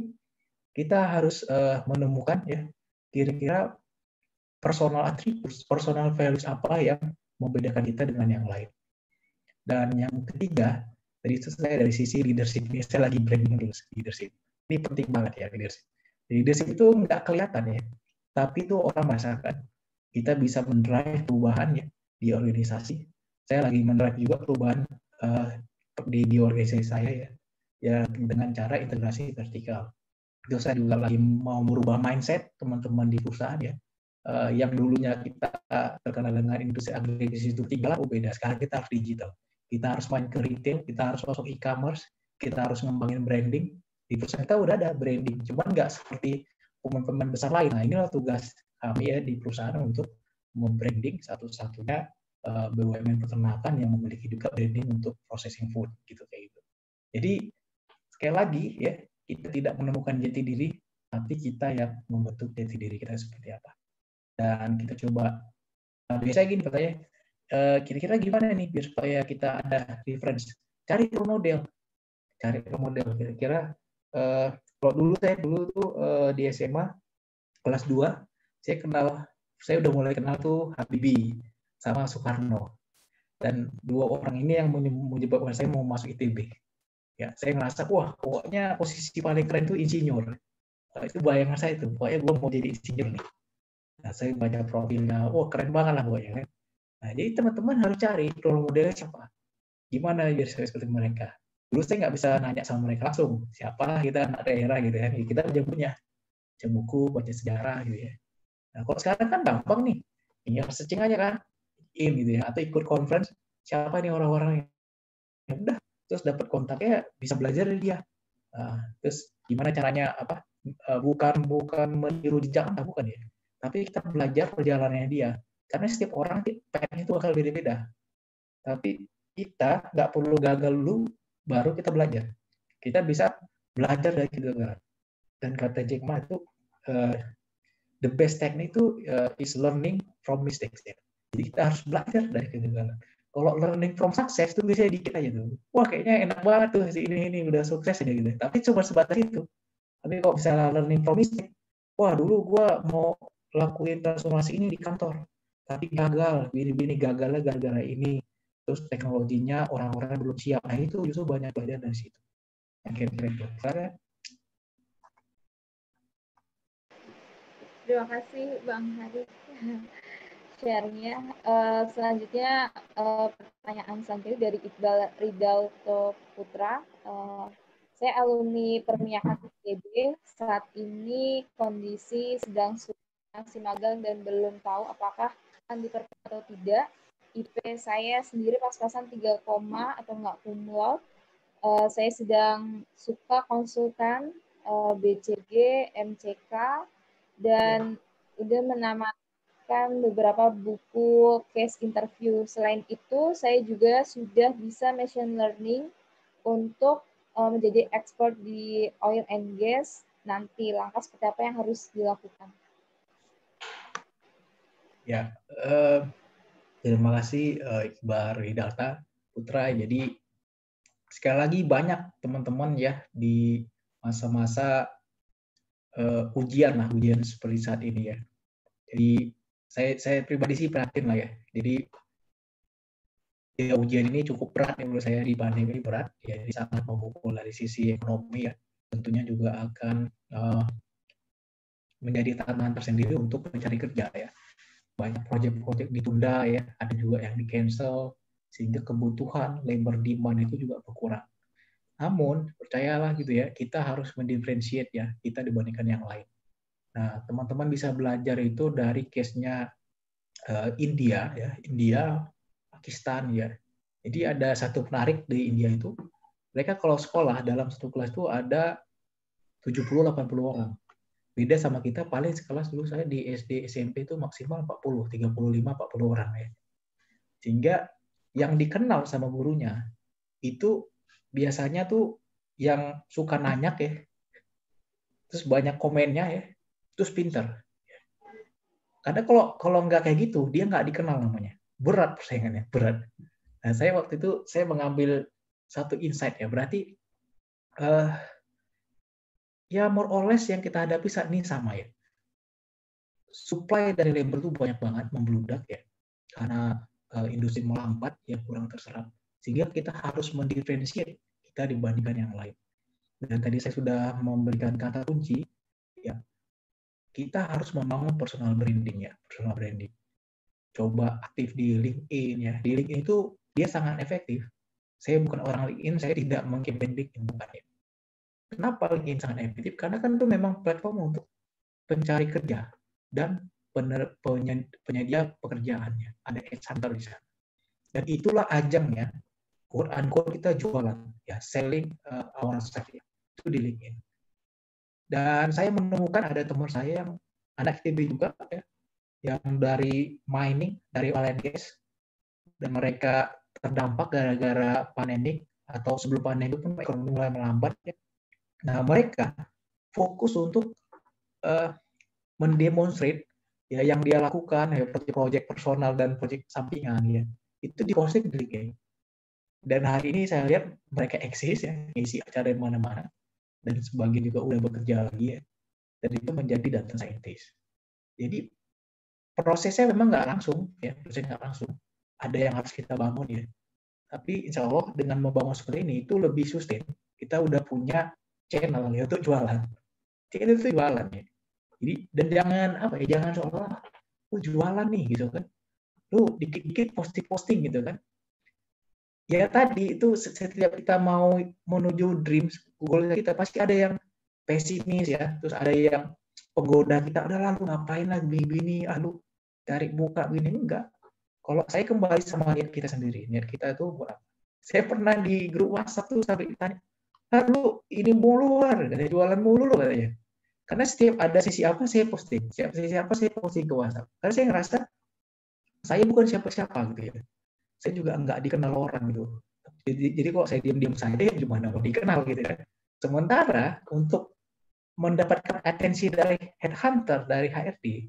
kita harus menemukan ya kira-kira personal attributes, personal values apa yang membedakan kita dengan yang lain. Dan yang ketiga, dari itu saya dari sisi leadership ini, saya lagi branding dulu leadership. Ini penting banget ya leadership. Leadership itu nggak kelihatan ya, tapi itu orang merasakan. Kita bisa mendrive perubahan ya di organisasi. Saya lagi mendrive juga perubahan di organisasi saya ya dengan cara integrasi vertikal. Itu saya juga lagi mau merubah mindset teman-teman di perusahaan ya. Yang dulunya kita terkenal dengan industri agresi itu tinggal, beda. Sekarang kita harus digital. Kita harus main ke retail, kita harus masuk e-commerce, kita harus ngembangin branding. Di perusahaan kita udah ada branding, cuman nggak seperti pemain-pemain besar lain. Nah, inilah tugas kami ya di perusahaan untuk membranding satu-satunya BUMN peternakan yang memiliki juga branding untuk processing food gitu kayak gitu. Jadi sekali lagi ya, kita tidak menemukan jati diri, tapi kita yang membentuk jati diri kita seperti apa. Dan kita coba, biasanya gini katanya, kira-kira gimana nih biar supaya kita ada reference, cari role model kira-kira. Kalau dulu tuh di SMA kelas 2 saya udah mulai kenal tuh Habibie sama Soekarno, dan dua orang ini yang menyebabkan saya mau masuk ITB ya. Saya ngerasa wah pokoknya posisi paling keren tuh insinyur. Itu bayangan saya tuh, pokoknya gue mau jadi insinyur nih. Nah, saya baca profilnya, wah keren banget lah pokoknya kan. Nah, jadi teman-teman harus cari role modelnya siapa, gimana biar saya seperti mereka. Dulu saya nggak bisa nanya sama mereka langsung, siapa kita anak daerah gitu kan, kita punya baca buku, baca sejarah gitu ya. Nah, kalau sekarang kan gampang nih, tinggal searching aja kan, gitu ya, atau ikut conference, siapa nih orang-orang yang udah, terus dapat kontaknya, bisa belajar dari dia. Nah, terus gimana caranya apa? Bukan meniru jejak, bukan ya, tapi kita belajar perjalanannya dia. Karena setiap orang pengen itu bakal beda-beda. Tapi kita nggak perlu gagal dulu baru kita belajar. Kita bisa belajar dari kegagalan. Dan kata Jack Ma itu the best technique itu is learning from mistakes. Ya. Jadi kita harus belajar dari kegagalan. Kalau learning from success itu biasanya dikit aja tuh. Wah kayaknya enak banget tuh si ini udah sukses aja gitu. Tapi cuma sebatas itu. Tapi kalau misalnya learning from mistake, wah dulu gue mau lakuin transformasi ini di kantor, tapi gagal, bini gagalnya gara-gara ini, terus teknologinya orang-orang belum siap. Nah itu justru banyak belajar dari situ. Yang kira-kira itu. Terima kasih Bang Hari share-nya. Selanjutnya pertanyaan selanjutnya dari Iqbal Ridalto Putra. Saya alumni Permiakan ITB. Saat ini kondisi sedang masih magang dan belum tahu apakah akan diperpanjang atau tidak. IP saya sendiri pas-pasan 3, atau enggak cum laude. Saya sedang suka konsultan BCG, MCK, dan udah menamatkan beberapa buku case interview. Selain itu, saya juga sudah bisa machine learning untuk menjadi expert di oil and gas. Nanti langkah seperti apa yang harus dilakukan? Ya, terima kasih Iqbal Ridalta Putra. Jadi sekali lagi banyak teman-teman ya di masa-masa ujian seperti saat ini ya. Jadi saya pribadi sih prihatin lah ya. Jadi ya, ujian ini cukup berat ya menurut saya, di pandemi berat ya, jadi sangat memukul dari sisi ekonomi ya. Tentunya juga akan menjadi tantangan tersendiri untuk mencari kerja ya. Banyak proyek-proyek ditunda ya, ada juga yang di cancel sehingga kebutuhan labor demand itu juga berkurang. Namun percayalah gitu ya, kita harus mendifferentiate ya kita dibandingkan yang lain. Nah, teman-teman bisa belajar itu dari case-nya India ya, Pakistan ya. Jadi ada satu penarik di India itu, mereka kalau sekolah dalam satu kelas itu ada 70-80 orang. Beda sama kita paling sekelas dulu saya di SD SMP itu maksimal 40, 35, 40 orang ya. Sehingga yang dikenal sama gurunya itu biasanya tuh yang suka nanya ya, terus banyak komennya ya, terus pinter. Karena kalau nggak kayak gitu, dia nggak dikenal namanya. Berat persaingannya, berat. Nah, saya waktu itu saya mengambil satu insight ya, berarti ya more or less yang kita hadapi saat ini sama ya. Supply dari labor itu banyak banget membludak ya, karena industri melambat yang kurang terserap. Sehingga kita harus mendiferensiasi kita dibandingkan yang lain. Dan tadi saya sudah memberikan kata kunci, ya kita harus membangun personal branding ya, personal branding. Coba aktif di LinkedIn ya. Di LinkedIn itu dia sangat efektif. Saya bukan orang LinkedIn, saya tidak mengkampanye LinkedIn, bukan ya. Kenapa LinkedIn sangat efektif? Karena kan itu memang platform untuk pencari kerja dan penyedia pekerjaannya. Ada headhunter di sana. Dan itulah ajangnya, quote unquote kita jualan, ya selling ourselves ya. Itu di LinkedIn. Dan saya menemukan ada teman saya yang anak ITB juga ya, yang dari mining, dari oil and gas, dan mereka terdampak gara-gara pandemik atau sebelum pandemik pun ekonomi mulai melambat ya. Nah, mereka fokus untuk mendemonstrate ya yang dia lakukan ya, proyek personal dan proyek sampingan ya. Itu diposting di LinkedIn. Dan hari ini saya lihat mereka eksis ya, ngisi acara di mana-mana, dan sebagian juga udah bekerja lagi ya, dan itu menjadi data scientist. Jadi prosesnya memang nggak langsung ya, prosesnya nggak langsung. Ada yang harus kita bangun ya. Tapi insya Allah dengan membangun seperti ini itu lebih sustain. Kita udah punya channel ya untuk jualan. Channel itu jualan ya. Jadi dan jangan apa ya, jangan seolah jualan nih gitu kan. Lu dikit-dikit posting gitu kan. Ya tadi itu setiap kita mau menuju dreams, goal kita pasti ada yang pesimis ya, terus ada yang penggoda kita, udah lalu ngapain lagi begini, lu cari muka begini, enggak. Kalau saya kembali sama niat kita sendiri, niat kita itu buat apa? Saya pernah di grup WhatsApp tuh sampai ditanya, lu ini mulu ada jualan mulu katanya. Karena setiap ada sisi apa saya posting, sisi apa saya posting ke WhatsApp. Karena saya ngerasa saya bukan siapa-siapa gitu ya. Saya juga nggak dikenal orang gitu. Jadi kalau saya diam-diam saja ya gimana mau dikenal gitu kan. Sementara untuk mendapatkan atensi dari headhunter, dari HRD,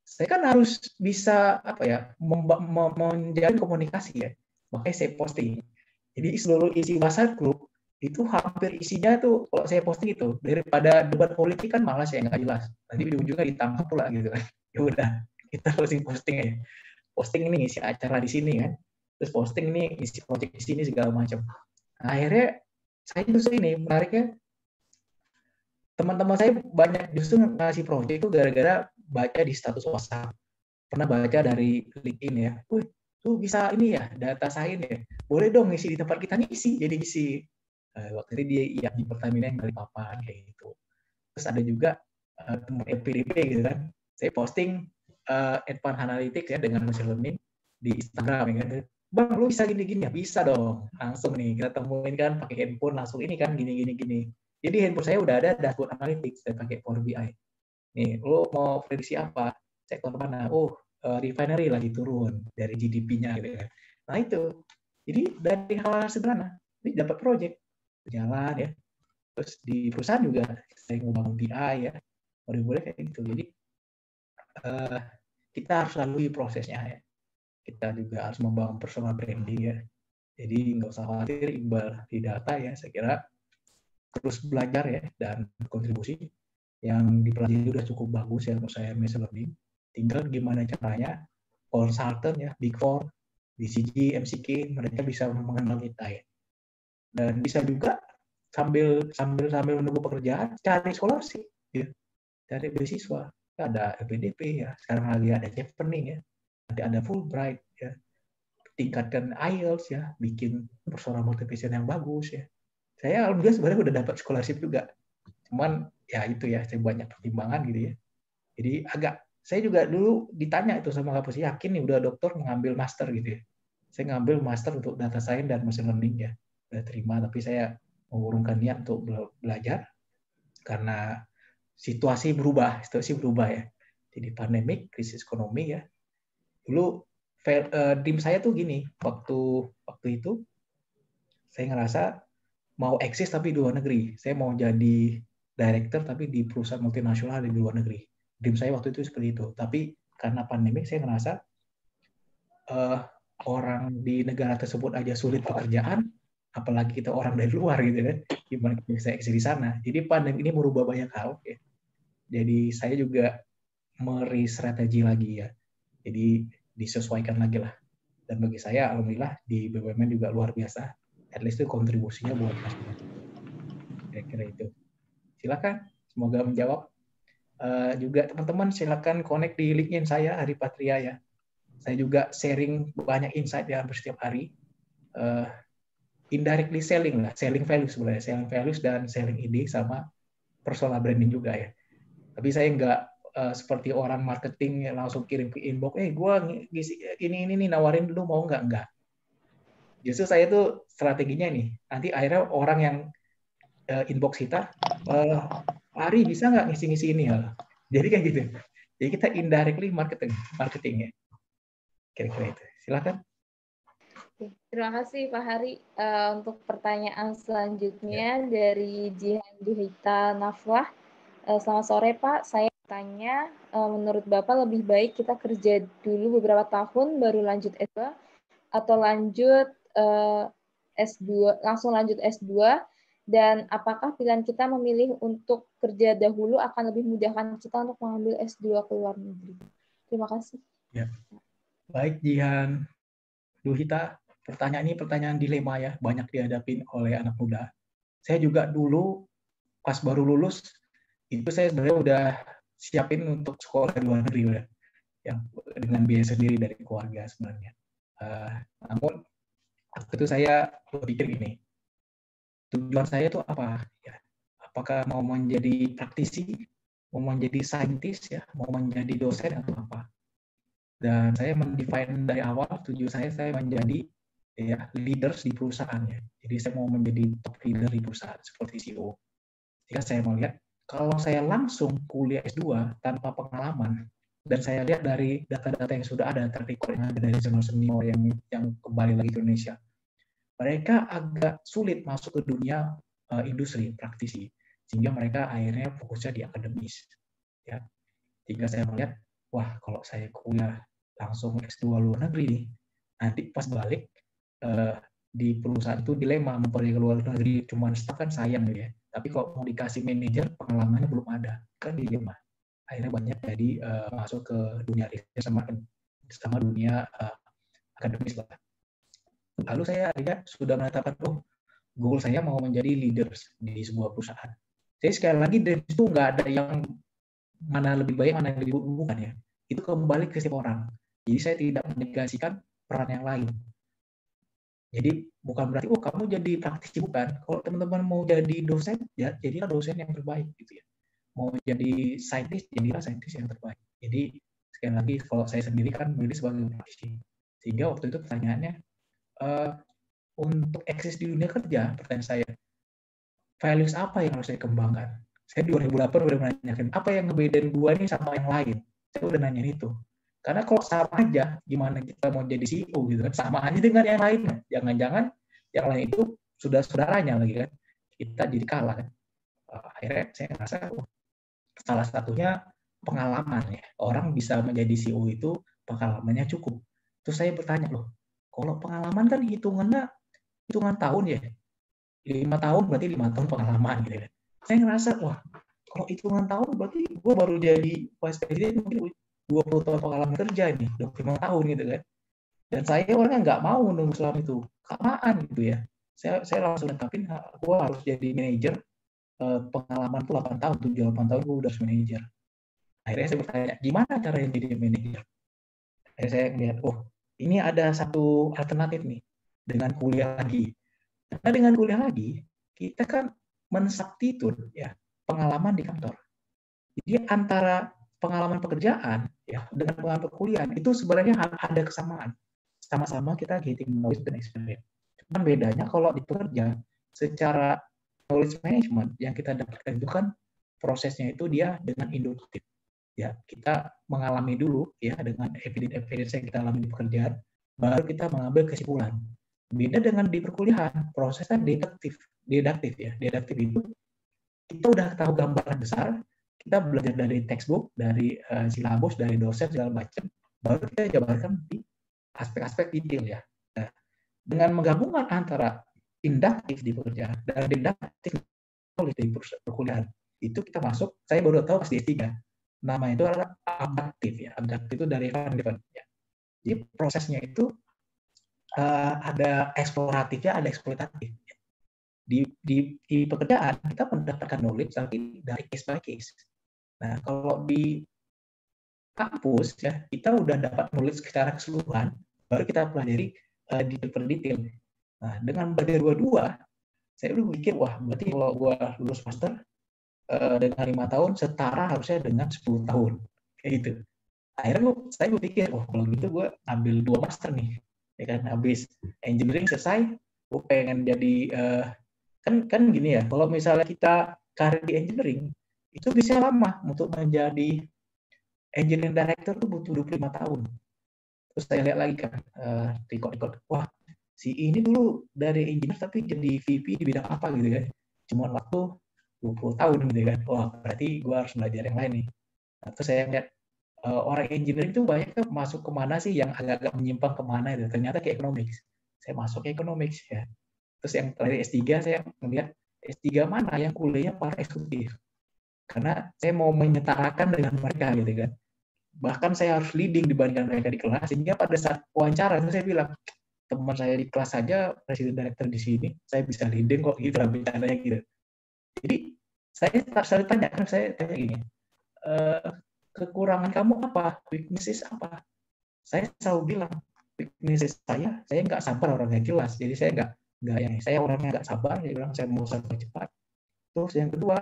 saya kan harus bisa apa ya, menjalin komunikasi ya. Makanya saya posting. Jadi seluruh isi WhatsApp grup itu hampir isinya tuh kalau saya posting itu, daripada debat politik kan malas ya, nggak jelas. Nanti ujung-ujungnya ditangkap pula gitu kan. Ya udah, kita posting aja. Posting ini isi acara di sini kan, terus posting ini isi project di sini segala macam. Nah, akhirnya saya justru ini menariknya, teman-teman saya banyak justru ngasih project itu gara-gara baca di status WhatsApp, pernah baca dari LinkedIn ya, tuh bisa ini ya data science ya, boleh dong ngisi di tempat kita, ngisi jadi isi. Waktu itu dia ya di Pertamina yang dari papan kayak gitu. Terus ada juga teman PDP gitu kan, saya posting advanced analytics ya dengan machine learning di Instagram ya kan. Bang, lu bisa gini-gini ya? Bisa dong. Langsung nih kita temuin kan pakai handphone langsung ini kan gini. Jadi handphone saya udah ada dashboard analytics saya pakai Power BI. Nih, lu mau prediksi apa? Sektor mana? Refinery lagi turun dari GDP-nya gitu kan. Nah itu. Jadi dari hal sederhana, ini dapat project berjalan ya. Terus di perusahaan juga saya ngomong BI ya. Boleh-boleh kayak gitu. Jadi kita harus lalui prosesnya ya. Kita juga harus membangun personal branding ya. Jadi nggak usah khawatir imbal di data ya. Saya kira terus belajar ya dan kontribusi yang dipelajari sudah cukup bagus ya menurut saya machine learning. Tinggal gimana caranya konsultan ya, Big Four, BCG, MCK, mereka bisa mengenal kita ya. Dan bisa juga sambil menunggu pekerjaan cari scholarship ya. Cari beasiswa. Ada LPDP ya, sekarang lagi ada Chevening ya. Nanti ada Fulbright ya, tingkatkan IELTS ya, bikin personal motivation yang bagus ya. Saya alhamdulillah sebenarnya udah dapat scholarship juga, cuman ya itu ya saya banyak pertimbangan gitu ya. Jadi saya juga dulu ditanya itu sama kampus, yakin nih udah dokter mengambil master gitu ya. Saya ngambil master untuk data science dan machine learning ya. udah terima, tapi saya mengurungkan niat untuk belajar karena situasi berubah ya. Jadi pandemik, krisis ekonomi ya. Dulu dream saya tuh gini, waktu itu saya ngerasa mau eksis tapi di luar negeri. Saya mau jadi director tapi di perusahaan multinasional di luar negeri. Dream saya waktu itu seperti itu. Tapi karena pandemik saya ngerasa orang di negara tersebut aja sulit pekerjaan, apalagi kita orang dari luar gitu kan, gimana kita bisa eksis di sana. Jadi pandemi ini merubah banyak hal. Ya. Jadi saya juga strategi lagi ya. Jadi disesuaikan lagi lah. Dan bagi saya, alhamdulillah di BUMN juga luar biasa. At least itu kontribusinya buat masyarakat. Kira-kira itu. Silakan, semoga menjawab. Juga teman-teman silakan connect di LinkedIn saya, Hari Patria ya. Saya juga sharing banyak insight ya hampir setiap hari. Indirectly selling lah, selling values sebenarnya, selling values dan selling ide sama personal branding juga ya. Tapi saya nggak seperti orang marketing yang langsung kirim ke inbox, gue ini nih nawarin dulu mau nggak? Justru saya tuh strateginya nih, nanti akhirnya orang yang inbox kita, Ari bisa nggak ngisi-ngisi ini ya? Jadi kayak gitu. Jadi kita indirectly marketingnya. Kira-kira itu. Silakan. Terima kasih Pak Hari. Untuk pertanyaan selanjutnya dari Jihan Duhita Nafwah. Selamat sore Pak, saya tanya, menurut Bapak lebih baik kita kerja dulu beberapa tahun baru lanjut S2 atau langsung lanjut S2, dan apakah pilihan kita memilih untuk kerja dahulu akan lebih memudahkan kita untuk mengambil S2 ke luar negeri? Terima kasih. Ya. Baik Jihan Duhita, pertanyaan ini pertanyaan dilema ya, banyak dihadapin oleh anak muda. Saya juga dulu pas baru lulus itu saya sebenarnya udah siapin untuk sekolah di luar negeri udah, yang dengan biaya sendiri dari keluarga sebenarnya. Namun waktu itu saya berpikir gini, tujuan saya itu apa? Ya, apakah mau menjadi praktisi, mau menjadi saintis ya, mau menjadi dosen atau apa? Dan saya mendefine dari awal tujuan saya menjadi ya leaders di perusahaan ya. Jadi saya mau menjadi top leader di perusahaan seperti CEO. Jika saya melihat kalau saya langsung kuliah S2 tanpa pengalaman, dan saya lihat dari data-data yang sudah ada, track record yang ada dari senior yang kembali lagi ke Indonesia, mereka agak sulit masuk ke dunia industri praktisi, sehingga mereka akhirnya fokusnya di akademis. Ya, sehingga saya melihat, wah kalau saya kuliah langsung S2 luar negeri nih, nanti pas balik di perusahaan itu dilema mau pergi ke luar negeri cuma staff kan sayang gitu ya. Tapi kalau mau dikasih manajer pengalamannya belum ada, kan dilema. Akhirnya banyak jadi masuk ke dunia riset sama dunia akademis lah. Lalu saya akhirnya sudah menetapkan goal saya mau menjadi leaders di sebuah perusahaan. Jadi sekali lagi dari situ nggak ada yang mana lebih baik, mana yang lebih bukan ya. Itu kembali ke setiap orang. Jadi saya tidak menegasikan peran yang lain. Jadi bukan berarti kamu jadi praktisi, bukan. Kalau teman-teman mau jadi dosen, ya jadilah dosen yang terbaik gitu ya. Mau jadi saintis, jadilah saintis yang terbaik. Jadi sekali lagi kalau saya sendiri kan memilih sebagai praktisi. Sehingga waktu itu pertanyaannya untuk eksis di dunia kerja, pertanyaan saya, values apa yang harus saya kembangkan? Saya 2008 udah menanyakan apa yang ngebedain gua nih sama yang lain. Saya udah nanyain itu. Karena kalau sama aja, gimana kita mau jadi CEO gitu kan? Sama aja dengan yang lain. Jangan-jangan yang lain itu sudah saudaranya lagi kan? Kita jadi kalah kan? Akhirnya saya ngerasa salah satunya pengalaman ya. Orang bisa menjadi CEO itu pengalamannya cukup. Terus saya bertanya loh, kalau pengalaman kan hitungan tahun ya. 5 tahun berarti 5 tahun pengalaman gitu kan. Saya ngerasa wah, kalau hitungan tahun berarti gue baru jadi vice president mungkin 20 tahun pengalaman kerja nih, 25 tahun gitu kan. Dan saya orangnya nggak mau nunggu selama itu. Kelamaan gitu ya. Saya langsung netapin, gue harus jadi manajer, pengalaman tuh 8 tahun, 7-8 tahun gue udah manajer. Akhirnya saya bertanya, gimana caranya jadi manajer? Akhirnya saya ngeliat, ini ada satu alternatif nih, dengan kuliah lagi. Karena dengan kuliah lagi, kita kan mensubstitut ya pengalaman di kantor. Jadi antara pengalaman pekerjaan ya dengan pengalaman perkuliahan itu sebenarnya ada kesamaan. Sama-sama kita getting knowledge dan experience. Cuman bedanya kalau di pekerja, secara knowledge management yang kita dapatkan itu kan prosesnya itu dia dengan induktif. Ya, kita mengalami dulu ya dengan evidence yang kita alami di pekerjaan, baru kita mengambil kesimpulan. Beda dengan di perkuliahan, prosesnya didaktif ya. Didaktif itu kita udah tahu gambaran besar, kita belajar dari textbook, dari silabus, dari dosen segala macam, baru kita jabarkan di aspek-aspek detail ya. Nah, dengan menggabungkan antara induktif di pekerjaan dan deduktif di perkuliahan, itu kita masuk, saya baru tahu pas di S3, nama itu adalah abduktif ya. Abduktif itu dari Van de Ven ya. Jadi prosesnya itu ada eksploratifnya, ada eksploitatif. Di pekerjaan kita mendapatkan knowledge tapi dari case by case. Nah, kalau di kampus ya kita udah dapat knowledge secara keseluruhan, baru kita pelajari detail per detail. Nah, dengan belajar dua-dua, saya udah mikir, wah berarti kalau gua lulus master dengan 5 tahun setara harusnya dengan 10 tahun kayak gitu. Akhirnya saya berpikir, wah kalau gitu gue ambil 2 master nih, ya kan, habis engineering selesai, gue pengen jadi kan gini ya, kalau misalnya kita karir di engineering itu bisa lama, untuk menjadi engineering director tuh butuh 25 tahun. Terus saya lihat lagi kan record, wah si ini dulu dari engineer tapi jadi VP di bidang apa gitu kan, cuma waktu 20 tahun gitu kan, wah berarti gue harus belajar yang lain nih. Nah, terus saya lihat orang engineering itu banyak kan masuk kemana sih yang agak-agak menyimpang kemana itu, ternyata ke economics. Saya masuk ke economics ya. Terus yang terakhir S3 saya melihat S3 mana yang kuliahnya para eksekutif. Karena saya mau menyetarakan dengan mereka gitu kan. Bahkan saya harus leading dibandingkan mereka di kelas, sehingga pada saat wawancara itu saya bilang, teman saya di kelas saja presiden director di sini, saya bisa leading kok gitu lah bercandanya gitu. Jadi saya selalu tanya, kan saya tanya gini, kekurangan kamu apa? Weaknesses apa? Saya selalu bilang, weaknesses saya nggak sabar orangnya jelas. Jadi saya nggak yang saya orangnya nggak sabar. Saya bilang saya mau sabar cepat. Terus yang kedua,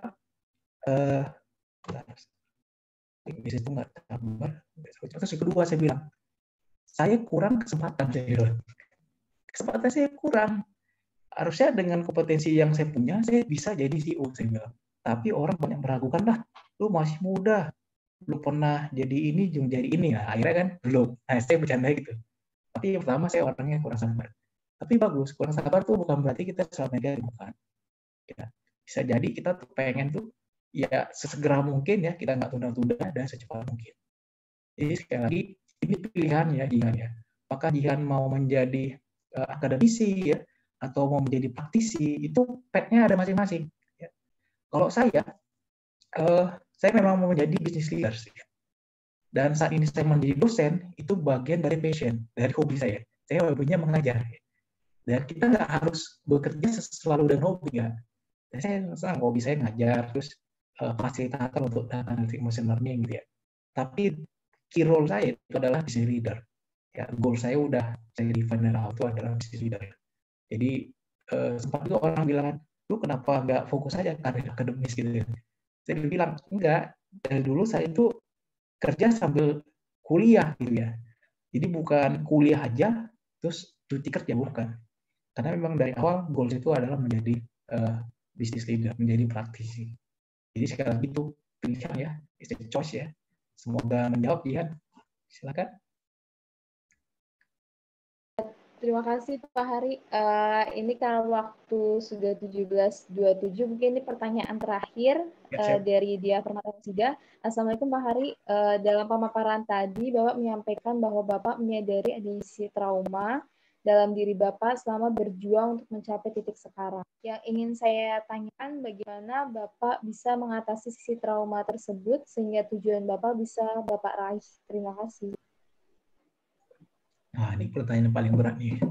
weaknesses itu nggak sabar. Terus yang kedua saya bilang, saya kurang kesempatan. Saya bilang, kesempatan saya kurang. Harusnya dengan kompetensi yang saya punya, saya bisa jadi CEO. Saya bilang. Tapi orang banyak meragukan lah, lu masih muda, belum pernah jadi ini, belum jadi ini ya. Akhirnya kan belum. Nah, saya bercanda gitu. Tapi yang pertama saya orangnya kurang sabar. Tapi bagus, kurang sabar tuh bukan berarti kita selalu negatif, bukan. Ya, bisa jadi kita tuh pengen tuh ya sesegera mungkin ya, kita nggak tunda-tunda dan secepat mungkin. Jadi sekali lagi ini pilihan ya Jihan ya. Apakah Jihan mau menjadi akademisi ya, atau mau menjadi praktisi, itu path-nya ada masing-masing. Ya. Kalau saya memang mau menjadi business leader. Dan saat ini saya menjadi dosen, itu bagian dari passion, dari hobi saya. Saya hobinya mengajar. Dan kita nggak harus bekerja selalu dengan hobi ya. Dan saya rasa hobi saya ngajar, terus fasilitator untuk data analytics machine learning gitu ya. Tapi key role saya itu adalah business leader. Ya, goal saya udah saya define dari awal itu adalah business leader. Jadi sempat juga orang bilang, lu kenapa nggak fokus aja karir akademis gitu ya. Saya bilang, enggak, dari dulu saya itu kerja sambil kuliah gitu ya. Jadi bukan kuliah aja terus cuti kerja, bukan. Karena memang dari awal goals itu adalah menjadi business leader, menjadi praktisi. Jadi sekali lagi itu pilihan ya, it's a choice ya. Semoga menjawab ya. Silakan. Terima kasih Pak Hari. Ini karena waktu sudah 17.27, mungkin ini pertanyaan terakhir dari Dia Permatasida. Assalamualaikum Pak Hari. Dalam pemaparan tadi, Bapak menyampaikan bahwa Bapak menyadari ada isi trauma dalam diri Bapak selama berjuang untuk mencapai titik sekarang. Yang ingin saya tanyakan, bagaimana Bapak bisa mengatasi sisi trauma tersebut sehingga tujuan Bapak bisa Bapak raih. Terima kasih. Nah, ini pertanyaan paling berat nih.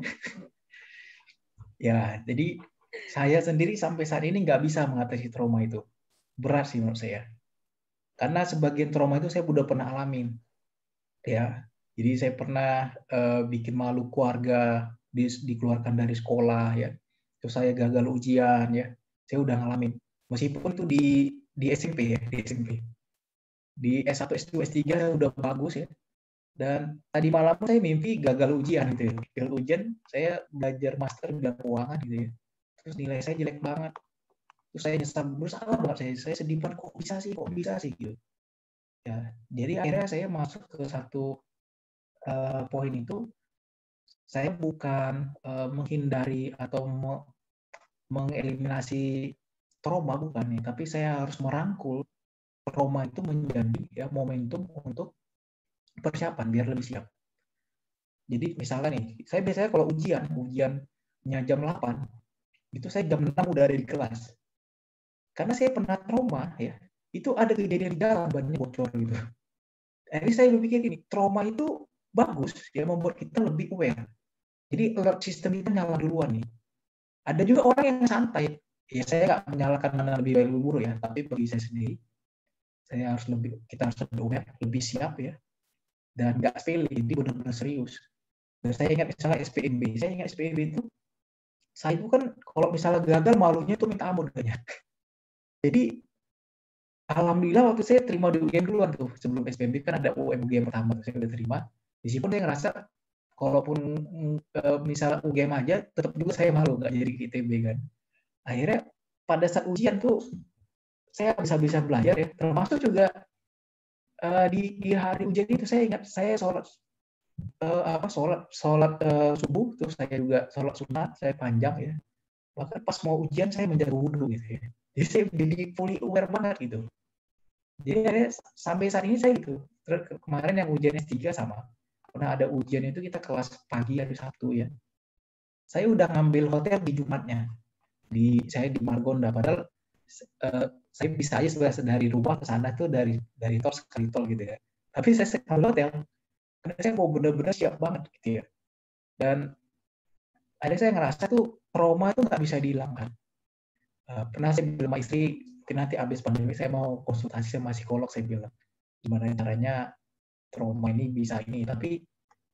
Ya, jadi saya sendiri sampai saat ini nggak bisa mengatasi trauma itu. Berat sih menurut saya. Karena sebagian trauma itu saya udah pernah alamin. Ya, jadi saya pernah bikin malu keluarga, dikeluarkan dari sekolah ya. Terus saya gagal ujian ya. Saya udah ngalamin. Meskipun itu di SMP ya, di SMP. Di S1, S2, S3 udah bagus ya. Dan tadi malam saya mimpi gagal ujian gitu ya. Gagal ujian, saya belajar master bidang keuangan gitu ya. Terus nilai saya jelek banget. Terus saya nyesal, bersalah banget saya sedih banget, kok bisa sih gitu. Ya, jadi akhirnya saya masuk ke satu poin itu, saya bukan menghindari atau mengeliminasi trauma bukan nih, tapi saya harus merangkul trauma itu menjadi ya momentum untuk persiapan biar lebih siap. Jadi misalnya nih, saya biasanya kalau ujiannya jam 8, itu saya jam 6 udah ada di kelas. Karena saya pernah trauma ya, itu ada kejadian di jalan bannya bocor gitu. Jadi saya berpikir gini, trauma itu bagus ya, membuat kita lebih aware. Jadi alert system kita nyala duluan nih. Ada juga orang yang santai. Ya saya nggak menyalahkan mana lebih baik lebih buruk ya, tapi bagi saya sendiri, kita harus lebih aware, lebih siap ya, dan nggak sepele, jadi benar-benar serius. Dan saya ingat misalnya SPMB itu, saya itu kan kalau misalnya gagal malunya itu minta ampun katanya. Jadi alhamdulillah waktu saya terima di UGM duluan tuh, sebelum SPMB kan ada UGM pertama, saya udah terima. Di situ saya ngerasa kalaupun misalnya UGM aja, tetap juga saya malu nggak jadi ITB kan. Akhirnya pada saat ujian tuh saya bisa belajar ya, termasuk juga di hari ujian itu saya ingat saya sholat subuh, terus saya juga sholat sunat, saya panjang ya. Bahkan pas mau ujian saya menjaga wudhu gitu ya. Jadi saya jadi fully aware banget gitu. Jadi sampai saat ini saya gitu. Terus kemarin yang ujian S3 sama. Karena ada ujian itu kita kelas pagi hari Sabtu ya. Saya udah ngambil hotel di Jumatnya. Saya di Margonda, padahal saya bisa aja sebenarnya dari rumah ke sana tuh dari tol sekali tol gitu ya. Tapi saya ngambil hotel karena saya mau benar-benar siap banget gitu ya. Dan ada saya ngerasa tuh trauma itu nggak bisa dihilangkan. Pernah saya bilang sama istri, mungkin nanti habis pandemi saya mau konsultasi sama psikolog, saya bilang gimana caranya trauma ini bisa ini. Tapi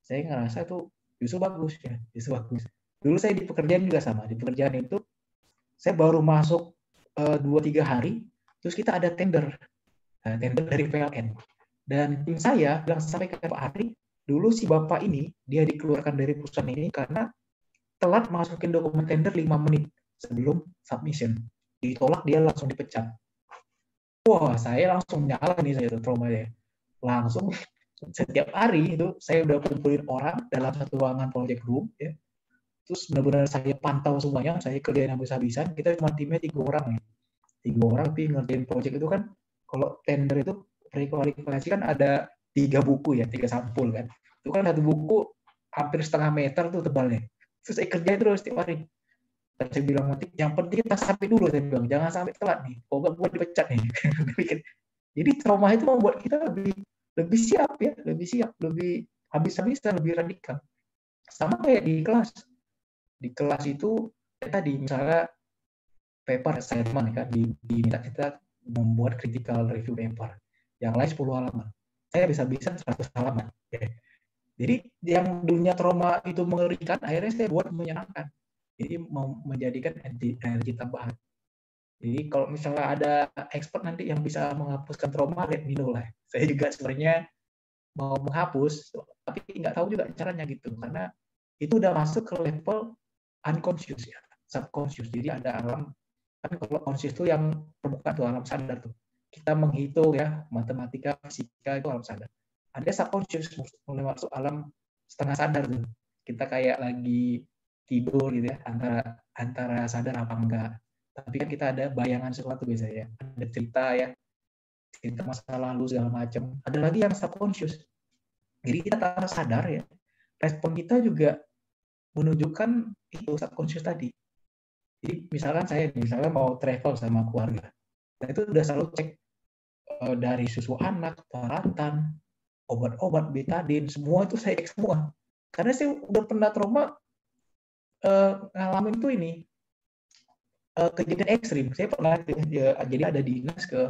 saya ngerasa tuh justru bagus ya, justru bagus. Dulu saya di pekerjaan juga sama, di pekerjaan itu saya baru masuk 2-3 hari, terus kita ada tender dari PLN. Dan tim saya bilang sampai ke Pak Ari, dulu si Bapak ini, dia dikeluarkan dari perusahaan ini karena telat masukin dokumen tender 5 menit sebelum submission. Ditolak, dia langsung dipecat. Wah, saya langsung nyala nih, saya trauma ya. Langsung setiap hari itu saya udah kumpulin orang dalam satu ruangan project room ya. Terus benar-benar saya pantau semuanya, saya kerjain habis-habisan. Kita cuma timnya 3 orang ya. 3 orang tapi ngerjain project itu kan, kalau tender itu prekualifikasi kan ada 3 buku ya, 3 sampul kan. Itu kan satu buku hampir setengah meter tuh tebalnya. Terus saya kerjain terus setiap hari. Dan saya bilang nanti yang penting kita sampai dulu, saya bilang jangan sampai telat nih, kalau nggak buat dipecat nih. Jadi trauma itu membuat kita lebih siap ya, lebih habis-habisan, lebih radikal. Sama kayak di kelas. Di kelas itu tadi misalnya paper assignment kan diminta kita membuat critical review paper. Yang lain 10 halaman. Saya bisa 100 halaman. Jadi yang dunia trauma itu mengerikan, akhirnya saya buat menyenangkan. Jadi mau menjadikan energi tambahan. Jadi kalau misalnya ada expert nanti yang bisa menghapuskan trauma, let me know lah. Saya juga sebenarnya mau menghapus, tapi nggak tahu juga caranya gitu. Karena itu udah masuk ke level unconscious ya, subconscious. Jadi ada alam, kan kalau conscious itu yang permukaan tuh alam sadar tuh. Kita menghitung ya, matematika, fisika itu alam sadar. Ada subconscious mulai masuk alam setengah sadar tuh. Kita kayak lagi tidur gitu ya, antara sadar apa enggak. Tapi kan kita ada bayangan sesuatu biasanya, ada cerita masa lalu segala macam. Ada lagi yang subconscious. Jadi kita tanpa sadar ya, respon kita juga menunjukkan itu subconscious tadi. Jadi misalkan saya mau travel sama keluarga, nah itu udah selalu cek dari susu anak, peralatan, obat-obat, betadine, semua itu saya cek semua. Karena saya udah pernah trauma ngalamin tuh ini kejadian ekstrim. Saya pernah jadi ada dinas ke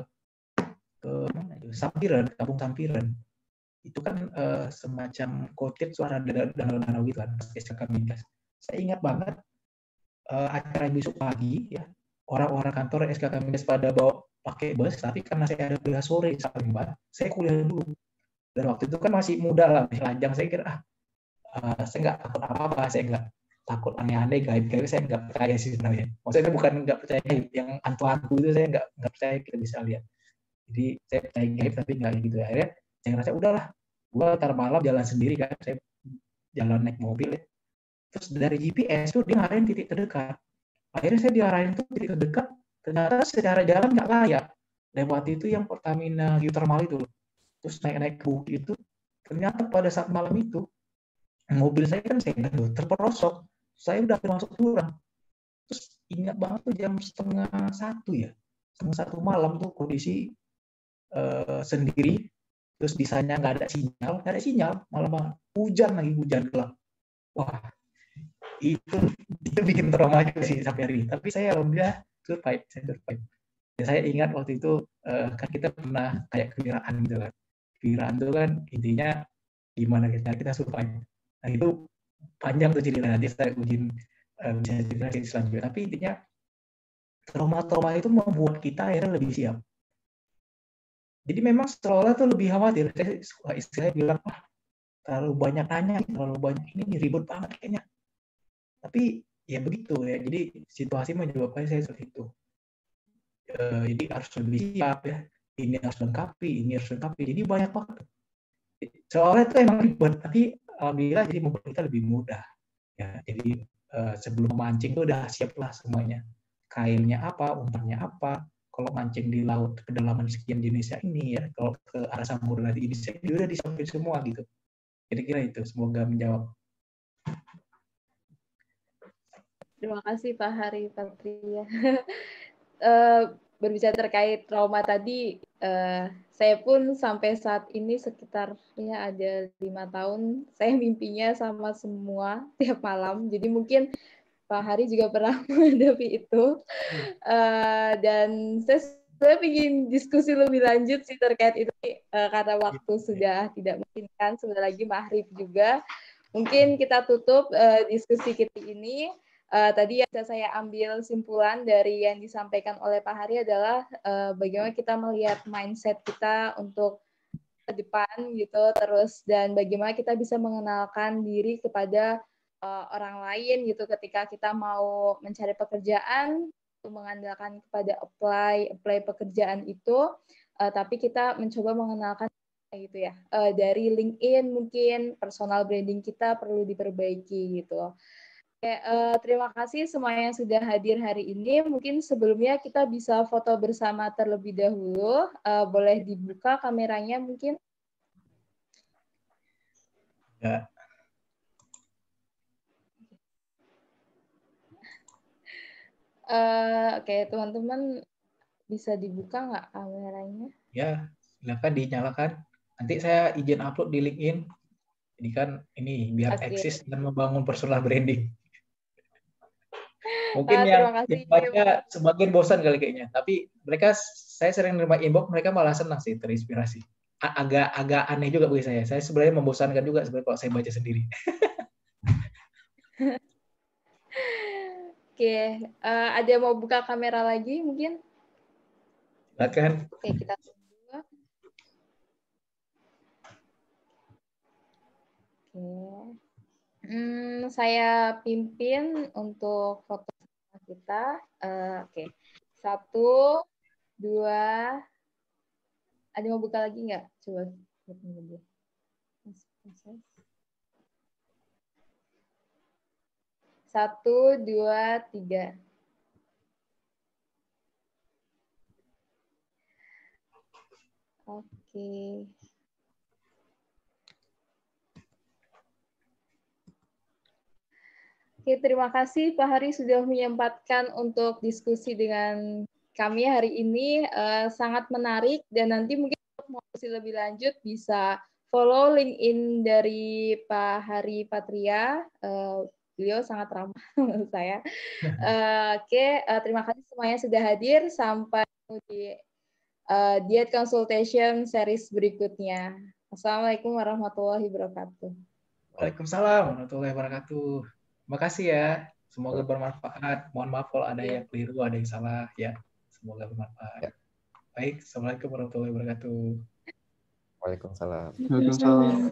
mana itu, Sampiran, Kampung Sampiran. Itu kan semacam kotit suara danau gitu kan, SKK Migas. Saya ingat banget acara besok pagi ya, orang-orang kantor SKK Migas pada bawa pakai bus, tapi karena saya ada kuliah sore sampai saya kuliah dulu. Dan waktu itu kan masih muda lah, masih lajang. Saya kira saya nggak takut apa-apa, saya nggak takut aneh-aneh, gaib-gaib saya nggak percaya sih sebenarnya. Maksudnya bukan nggak percaya gaib, yang hantu-hantu itu saya nggak percaya kita bisa lihat. Jadi saya percaya gaib tapi nggak gitu. Akhirnya saya ngerasa udahlah, gua ntar malam jalan sendiri kan, saya jalan naik mobil ya. Terus dari GPS tuh dia ngarahin titik terdekat. Akhirnya saya diarahin tuh titik terdekat, ternyata secara jalan nggak layak. Lewat itu yang Pertamina geothermal itu. Terus naik-naik ke bukit itu, ternyata pada saat malam itu mobil saya kan sedan tuh, terperosok. Saya udah masuk jurang. Terus ingat banget tuh jam setengah satu ya, setengah satu malam tuh kondisi sendiri. Terus di sana nggak ada sinyal, malah hujan lagi, hujan gelap. Wah, itu bikin trauma juga sih sampai hari ini. Tapi saya alhamdulillah survive. Ya, saya ingat waktu itu kan kita pernah kayak kewiraan gitu kan. Kewiraan itu kan intinya gimana kita survive. Nah itu panjang tuh cerita, nanti saya ujin bisa cerita selanjutnya. Tapi intinya trauma-trauma itu membuat kita akhirnya lebih siap. Jadi memang seolah tuh lebih khawatir. Saya suka istilahnya bilang, wah terlalu banyak tanya, terlalu banyak ini ribut banget kayaknya. Tapi ya begitu ya. Jadi situasi menyebabkan saya seperti itu. Jadi harus lebih siap ya. Ini harus lengkapi. Jadi banyak banget. Soalnya itu emang ribet, tapi alhamdulillah jadi membuat kita lebih mudah. Ya, jadi sebelum mancing tuh udah siap lah semuanya. Kailnya apa, umpannya apa. Kalau mancing di laut kedalaman sekian di Indonesia ini ya, kalau ke arah Samudra di Indonesia ini udah disiapin semua gitu. Kira-kira itu, semoga menjawab. Terima kasih Pak Hari Patria. Berbicara terkait trauma tadi, saya pun sampai saat ini sekitar ya ada 5 tahun, saya mimpinya sama semua tiap malam. Jadi mungkin Pak Hari juga pernah menghadapi itu. Dan saya ingin diskusi lebih lanjut sih terkait itu, karena waktu sudah tidak memungkinkan, sebentar lagi maghrib juga. Mungkin kita tutup diskusi kita ini. Tadi yang bisa saya ambil simpulan dari yang disampaikan oleh Pak Hari adalah bagaimana kita melihat mindset kita untuk ke depan gitu, terus dan bagaimana kita bisa mengenalkan diri kepada orang lain gitu ketika kita mau mencari pekerjaan, mengandalkan kepada apply pekerjaan itu, tapi kita mencoba mengenalkan gitu ya, dari LinkedIn mungkin personal branding kita perlu diperbaiki gitu. Oke, terima kasih semua yang sudah hadir hari ini. Mungkin sebelumnya kita bisa foto bersama terlebih dahulu. Boleh dibuka kameranya mungkin? Ya. Oke, teman-teman bisa dibuka nggak kameranya? Ya, silakan dinyalakan. Nanti saya izin upload di LinkedIn. Ini kan ini biar eksis dan membangun personal branding. Mungkin yang baca sebagian bosan kali kayaknya, tapi mereka saya sering nerima inbox, mereka malah senang sih, terinspirasi. Agak aneh juga bagi saya. Saya sebenarnya membosankan juga sebenarnya kalau saya baca sendiri. Oke, ada yang mau buka kamera lagi mungkin? Silakan. Oke, kita tunggu. Oke. Saya pimpin untuk foto kita. Oke. 1, 2. Ada yang mau buka lagi nggak? Coba. 1, 2, 3. Oke. Oke, terima kasih Pak Hari sudah menyempatkan untuk diskusi dengan kami hari ini. Sangat menarik, dan nanti mungkin untuk diskusi lebih lanjut bisa follow LinkedIn dari Pak Hari Patria. Beliau sangat ramah menurut saya. Oke, terima kasih semuanya sudah hadir. Sampai di Diet Consultation series berikutnya. Assalamualaikum warahmatullahi wabarakatuh. Waalaikumsalam warahmatullahi wabarakatuh. Terima kasih ya. Semoga bermanfaat. Mohon maaf kalau ada yang keliru, ada yang salah ya. Semoga bermanfaat. Baik, assalamualaikum warahmatullahi wabarakatuh. Waalaikumsalam. Waalaikumsalam.